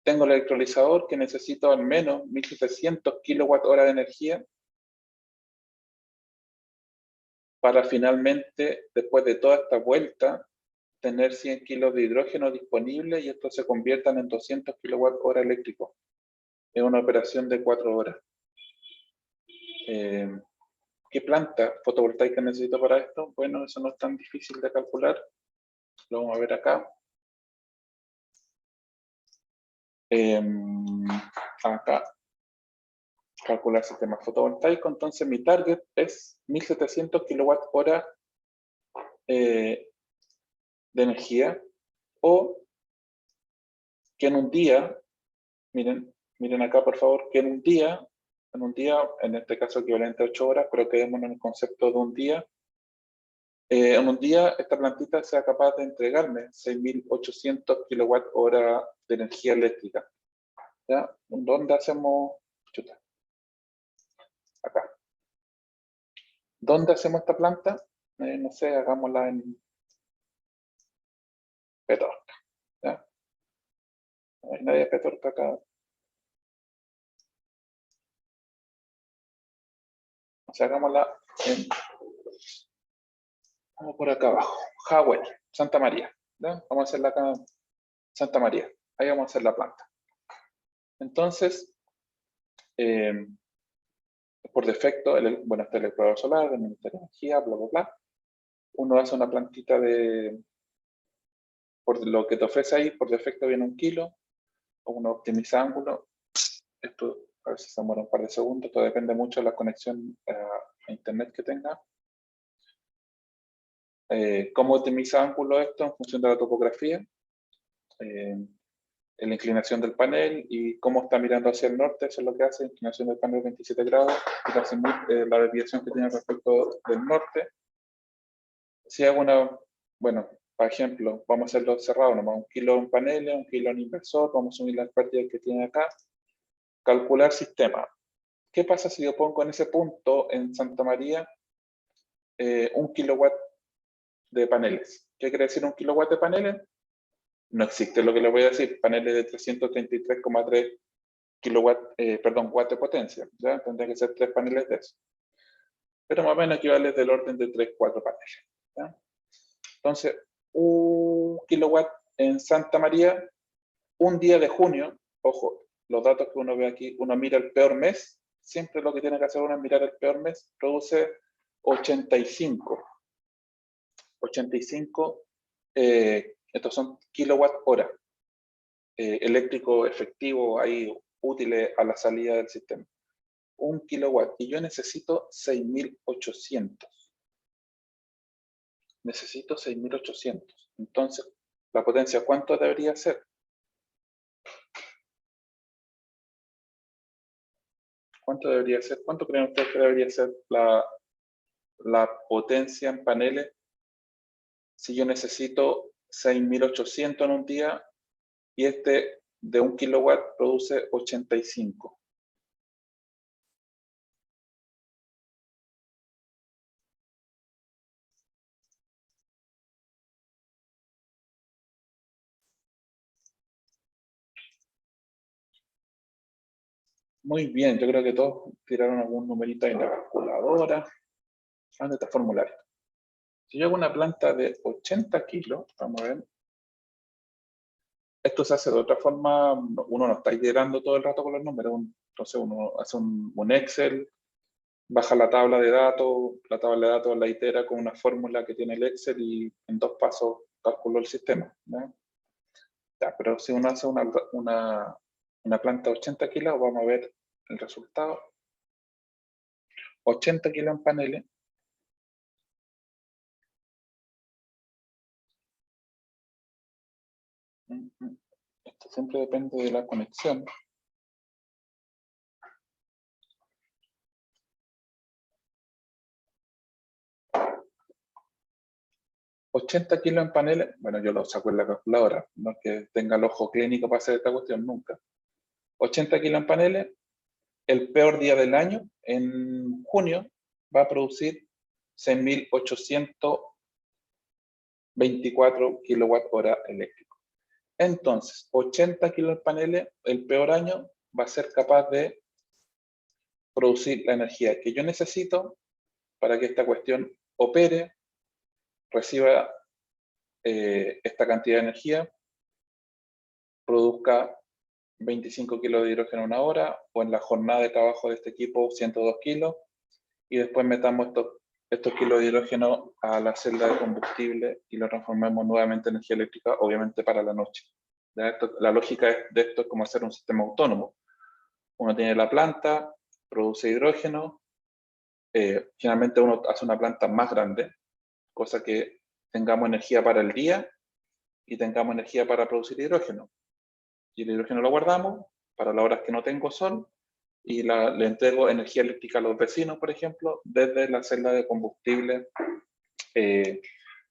Tengo el electrolizador que necesito al menos 1700 kWh de energía para finalmente, después de toda esta vuelta, tener 100 kilos de hidrógeno disponible y esto se convierta en 200 kWh eléctricos. Es una operación de 4 horas. ¿Qué planta fotovoltaica necesito para esto? Bueno, eso no es tan difícil de calcular. Lo vamos a ver acá. Acá, calcular sistema fotovoltaico. Entonces mi target es 1700 kWh de energía, o que en un día, miren acá por favor, que en un día, en este caso equivalente a 8 horas, pero quedémonos en el concepto de un día, en un día esta plantita sea capaz de entregarme 6800 kWh de energía eléctrica. ¿Ya? ¿Dónde hacemos? Chuta. Acá. ¿Dónde hacemos esta planta? No sé, hagámosla en Petorca. ¿Ya? No hay nadie de Petorca acá. O sea, hagámosla en... Vamos por acá abajo. Hawái, Santa María. ¿Ya? Vamos a hacerla acá en Santa María. Ahí vamos a hacer la planta. Entonces, por defecto, bueno, está el explorador solar, el Ministerio de Energía, bla, bla, bla. Uno hace una plantita de... Por lo que te ofrece ahí, por defecto viene 1 kilo, o uno optimiza ángulo. Esto a ver si se demora un par de segundos, esto depende mucho de la conexión a internet que tenga. ¿Cómo optimiza ángulo esto? En función de la topografía, la inclinación del panel y cómo está mirando hacia el norte, eso es lo que hace, inclinación del panel 27 grados, y la desviación que tiene respecto del norte. Si hago una, bueno, por ejemplo, vamos a hacerlo cerrado, nomás 1 kilo en paneles, 1 kilo en inversor, vamos a unir las pérdidas que tiene acá, calcular sistema. ¿Qué pasa si yo pongo en ese punto, en Santa María, 1 kilowatt de paneles? ¿Qué quiere decir 1 kilowatt de paneles? No existe lo que les voy a decir, paneles de 333,3 watts de potencia. ¿Ya? Tendría que ser 3 paneles de eso. Pero más o menos equivale del orden de 3, 4 paneles. ¿Ya? Entonces, 1 kilowatt en Santa María, un día de junio, ojo, los datos que uno ve aquí, uno mira el peor mes, siempre lo que tiene que hacer uno es mirar el peor mes, produce 85. 85, estos son kilowatt hora eléctrico efectivo ahí útiles a la salida del sistema. 1 kilowatt, y yo necesito 6800. Necesito 6800. Entonces, la potencia, ¿cuánto debería ser? ¿Cuánto debería ser? ¿Cuánto creen ustedes que debería ser la potencia en paneles si yo necesito 6800 en un día y este de 1 kilowatt produce 85? Muy bien, yo creo que todos tiraron algún numerito en la calculadora. ¿Dónde está el formulario? Si yo hago una planta de 80 kilos, vamos a ver. Esto se hace de otra forma, uno no está iterando todo el rato con los números, entonces uno hace un Excel, baja la tabla de datos, la itera con una fórmula que tiene el Excel y en 2 pasos calculó el sistema. ¿No? Ya, pero si uno hace una planta de 80 kilos, vamos a ver el resultado. 80 kilos en paneles. Esto siempre depende de la conexión. 80 kilos en paneles, bueno, yo lo saco en la calculadora, no es que tenga el ojo clínico para hacer esta cuestión nunca. 80 kilos en paneles, el peor día del año, en junio, va a producir 6.824 kilowatt-hora eléctricos. Entonces, 80 kilos en paneles, el peor año, va a ser capaz de producir la energía que yo necesito para que esta cuestión opere, reciba esta cantidad de energía, produzca 25 kilos de hidrógeno en una hora, o en la jornada de trabajo de este equipo 102 kilos, y después metamos estos kilos de hidrógeno a la celda de combustible y lo transformemos nuevamente en energía eléctrica, obviamente para la noche. La lógica de esto es como hacer un sistema autónomo. Uno tiene la planta, produce hidrógeno, finalmente uno hace una planta más grande, cosa que tengamos energía para el día y tengamos energía para producir hidrógeno. Y el hidrógeno lo guardamos para las horas que no tengo sol y le entrego energía eléctrica a los vecinos, por ejemplo, desde la celda de combustible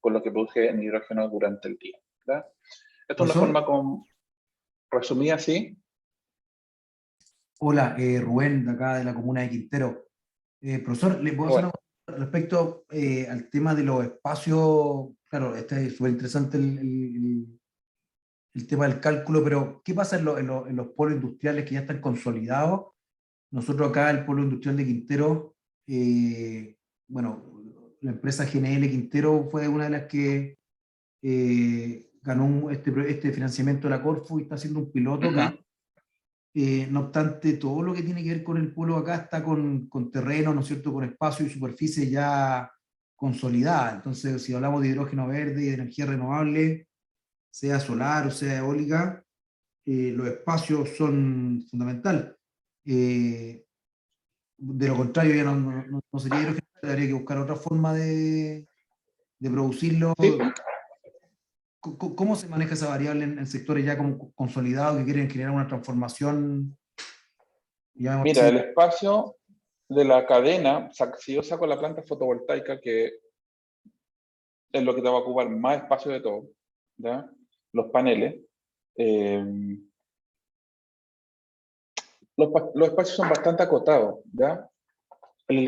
con lo que produje en hidrógeno durante el día. ¿Verdad? Esto es una forma resumida así. Hola, Rubén, de acá de la comuna de Quintero. Profesor, ¿le puedo hacer una pregunta respecto al tema de los espacios? Claro, este es súper interesante el tema del cálculo, pero ¿qué pasa en los polos industriales que ya están consolidados? Nosotros acá, el polo industrial de Quintero, bueno, la empresa GNL Quintero fue una de las que ganó este financiamiento de la Corfo y está haciendo un piloto acá. No obstante, todo lo que tiene que ver con el polo acá está con terreno, ¿no es cierto?, con espacio y superficie ya consolidada. Entonces, si hablamos de hidrógeno verde y de energía renovable, sea solar o sea eólica, los espacios son fundamentales. De lo contrario, ya no sería hidrógeno, habría que buscar otra forma de producirlo. Sí. ¿Cómo se maneja esa variable en sectores ya como consolidados que quieren generar una transformación? Mira, el espacio de la cadena, si yo saco la planta fotovoltaica, que es lo que te va a ocupar más espacio de todo, ¿ya? Los paneles, los espacios son bastante acotados, ¿ya?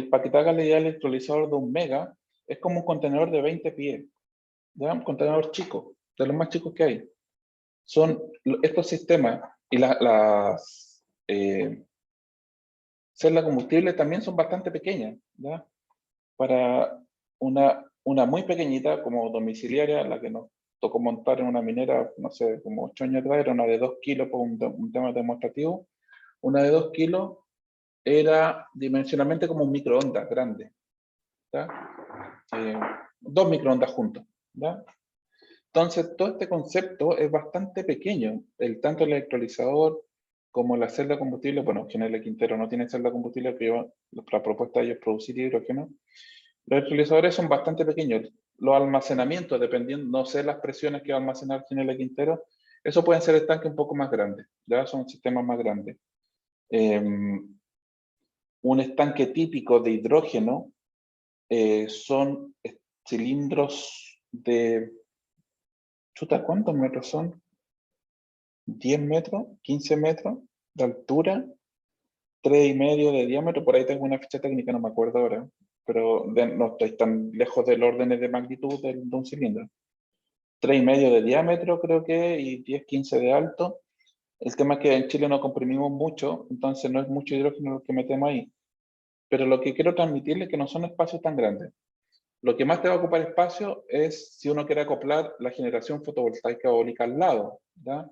Para que te hagas la idea, el electrolizador de 1 mega es como un contenedor de 20 pies, ¿ya? Un contenedor chico, de los más chicos que hay. Son estos sistemas y las celdas de combustible también son bastante pequeñas, ¿ya? Para una muy pequeñita como domiciliaria, la que nos tocó montar en una minera, no sé, como 8 años atrás, era una de 2 kilos por un tema demostrativo. Una de 2 kilos era dimensionalmente como un microondas grande, ¿ya? 2 microondas juntos, ¿ya? Entonces, todo este concepto es bastante pequeño. Tanto el electrolizador como la celda de combustible, bueno, GNL Quintero no tiene celda de combustible, pero la propuesta de ellos es producir hidrógeno. Los electrolizadores son bastante pequeños. Los almacenamientos, dependiendo, no sé las presiones que va a almacenar GNL Quintero, eso pueden ser estanques un poco más grandes, ya son sistemas más grandes. Un estanque típico de hidrógeno son cilindros de... Chuta, ¿cuántos metros son? 10 metros, 15 metros de altura, 3,5 de diámetro, por ahí tengo una ficha técnica, no me acuerdo ahora, pero no estoy tan lejos del orden de magnitud de un cilindro. 3,5 de diámetro creo que, y 10, 15 de alto. El tema es que en Chile no comprimimos mucho, entonces no es mucho hidrógeno lo que metemos ahí. Pero lo que quiero transmitirles es que no son espacios tan grandes. Lo que más te va a ocupar espacio es si uno quiere acoplar la generación fotovoltaica eólica al lado, ¿ya?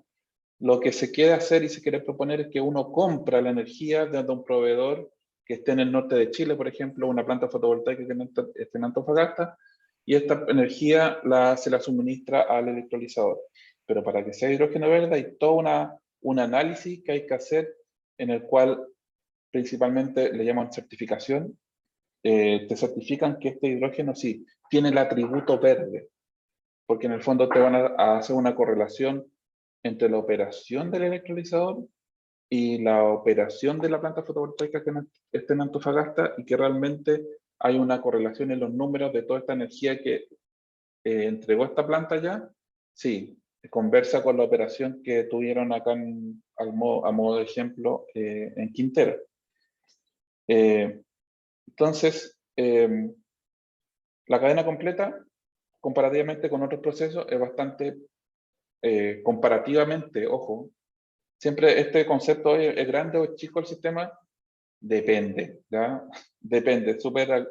Lo que se quiere hacer y se quiere proponer es que uno compra la energía desde un proveedor que esté en el norte de Chile, por ejemplo, una planta fotovoltaica que esté en Antofagasta, y esta energía se la suministra al electrolizador. Pero para que sea hidrógeno verde hay todo un análisis que hay que hacer, en el cual principalmente le llaman certificación. Te certifican que este hidrógeno sí tiene el atributo verde, porque en el fondo te van a hacer una correlación entre la operación del electrolizador y la operación de la planta fotovoltaica que esté en Antofagasta, y que realmente hay una correlación en los números de toda esta energía que entregó esta planta ya, sí, conversa con la operación que tuvieron acá a modo de ejemplo en Quintero. Entonces, la cadena completa, comparativamente con otros procesos, es bastante, comparativamente, ojo, siempre este concepto es grande o es chico el sistema, depende, ¿ya? Depende, súper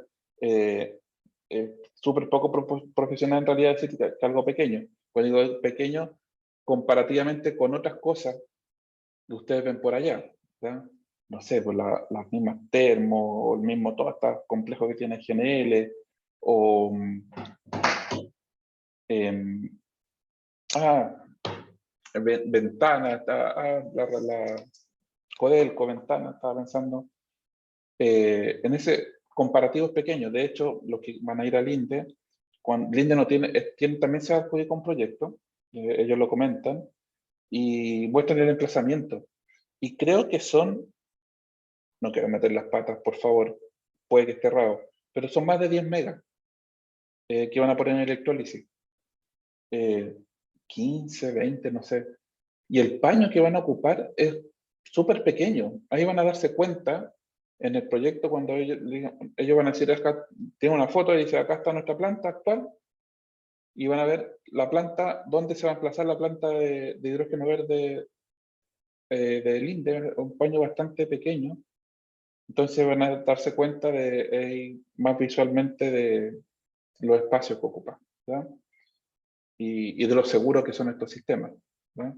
poco profesional en realidad decir que algo pequeño. Cuando digo pequeño, comparativamente con otras cosas que ustedes ven por allá, ¿ya? No sé, pues las mismas termo, o el mismo todo este complejo que tiene GNL, o Ventana, la Codelco, Ventana, estaba pensando. En ese comparativo es pequeño. De hecho, los que van a ir al Linde, Linde no también se adjudica un proyecto, ellos lo comentan, y muestran el emplazamiento. Y creo que no quiero meter las patas, por favor, puede que esté errado, pero son más de 10 megas que van a poner en electrólisis. 15, 20, no sé. Y el paño que van a ocupar es súper pequeño. Ahí van a darse cuenta en el proyecto cuando ellos van a decir, acá tiene una foto y dice, acá está nuestra planta actual, y van a ver la planta, dónde se va a emplazar la planta de hidrógeno verde de Linde, un paño bastante pequeño. Entonces van a darse cuenta más visualmente de los espacios que ocupa, ¿ya? Y de lo seguros que son estos sistemas, ¿ya?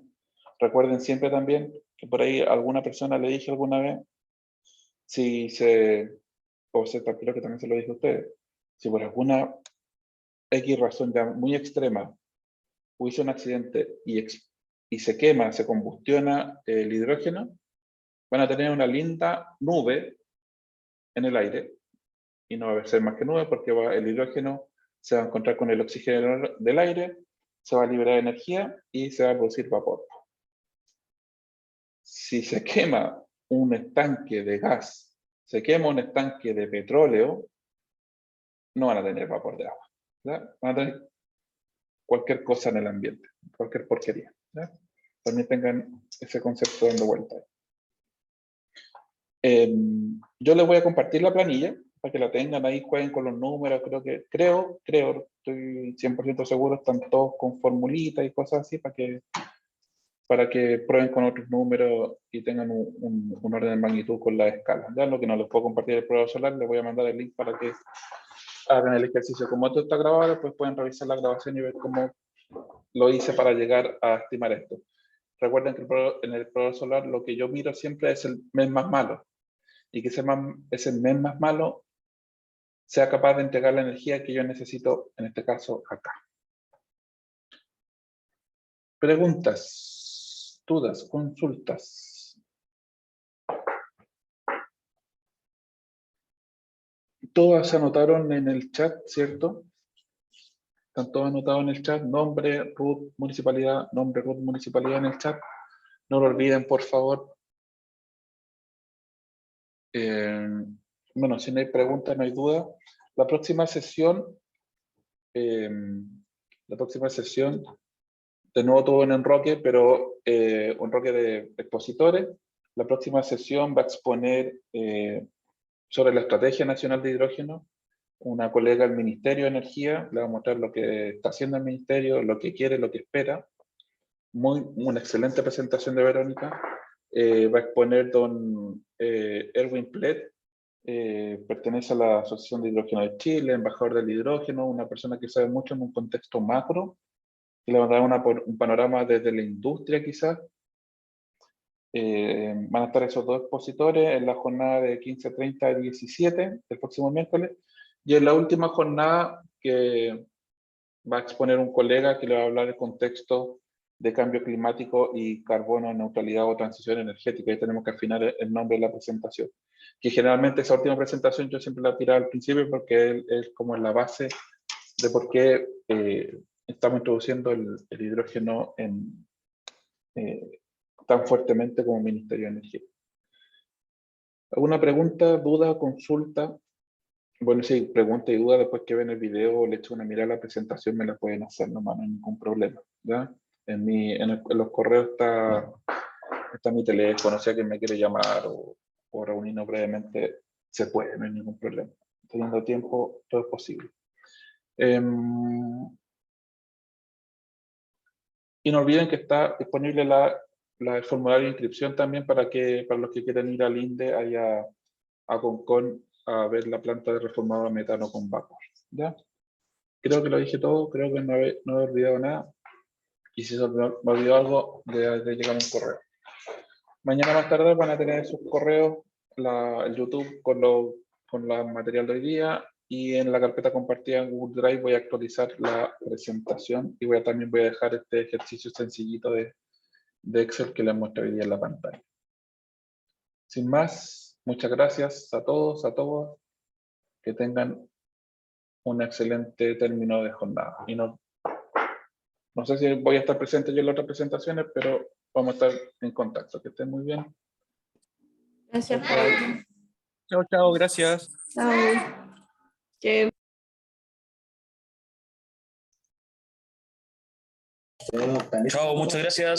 Recuerden siempre también que por ahí alguna persona le dije alguna vez, creo que también se lo dije a ustedes, si por alguna X razón ya muy extrema hubiese un accidente y se quema, se combustiona el hidrógeno, van a tener una linda nube en el aire, y no va a ser más que nube porque el hidrógeno se va a encontrar con el oxígeno del aire, se va a liberar energía y se va a producir vapor. Si se quema un estanque de gas, se quema un estanque de petróleo, no van a tener vapor de agua, ¿ya? Van a tener cualquier cosa en el ambiente, cualquier porquería, ¿ya? También tengan ese concepto dando vuelta. Yo les voy a compartir la planilla para que la tengan ahí, jueguen con los números. Creo, estoy 100% seguro, están todos con formulitas y cosas así para que prueben con otros números y tengan un orden de magnitud con la escala. Ya lo que no les puedo compartir el programa solar, les voy a mandar el link para que hagan el ejercicio. Como esto está grabado, pues pueden revisar la grabación y ver cómo lo hice para llegar a estimar esto. Recuerden que en el programa solar lo que yo miro siempre es el mes más malo, y que ese mes más malo sea capaz de entregar la energía que yo necesito, en este caso, acá. Preguntas, dudas, consultas. Todas se anotaron en el chat, ¿cierto? Están todos anotados en el chat. Nombre, RUT, municipalidad, nombre, RUT, municipalidad en el chat. No lo olviden, por favor. Bueno, si no hay preguntas, no hay duda. La próxima sesión, de nuevo todo en enroque, pero enroque de expositores. La próxima sesión va a exponer sobre la Estrategia Nacional de Hidrógeno una colega del Ministerio de Energía. Le va a mostrar lo que está haciendo el Ministerio, lo que quiere, lo que espera. Una excelente presentación de Verónica. Va a exponer don Erwin Plet, pertenece a la Asociación de Hidrógeno de Chile, embajador del hidrógeno, una persona que sabe mucho en un contexto macro, y le va a dar un panorama desde la industria quizás. Van a estar esos dos expositores en la jornada de 15:30 a 17 el próximo miércoles, y en la última jornada que va a exponer un colega que le va a hablar del contexto de cambio climático y carbono, neutralidad o transición energética. Ahí tenemos que afinar el nombre de la presentación, que generalmente esa última presentación yo siempre la tiro al principio porque es como la base de por qué estamos introduciendo el hidrógeno tan fuertemente como Ministerio de Energía. ¿Alguna pregunta, duda, consulta? Bueno, si hay pregunta y duda después que ven el video o le echo una mirada a la presentación, me la pueden hacer nomás, no hay ningún problema. ¿Ya? En los correos está mi teléfono, si alguien me quiere llamar o reunirnos brevemente, se puede, no hay ningún problema. Teniendo tiempo, todo es posible. Y no olviden que está disponible el formulario de inscripción también para los que quieran ir al INDE, allá a Concón, a ver la planta de reformado a metano con vapor. ¿Ya? Creo que lo dije todo, creo que no he olvidado nada. Y si se me olvidó algo, de llegar un correo. Mañana más tarde van a tener en sus correos el YouTube con la material de hoy día, y en la carpeta compartida en Google Drive voy a actualizar la presentación y también voy a dejar este ejercicio sencillito de Excel que les muestro hoy día en la pantalla. Sin más, muchas gracias a todos, a todas. Que tengan un excelente término de jornada. Y no sé si voy a estar presente yo en las otras presentaciones, pero vamos a estar en contacto. Que estén muy bien. Gracias. Chao, chao, gracias. Chao. Que Chao, muchas gracias.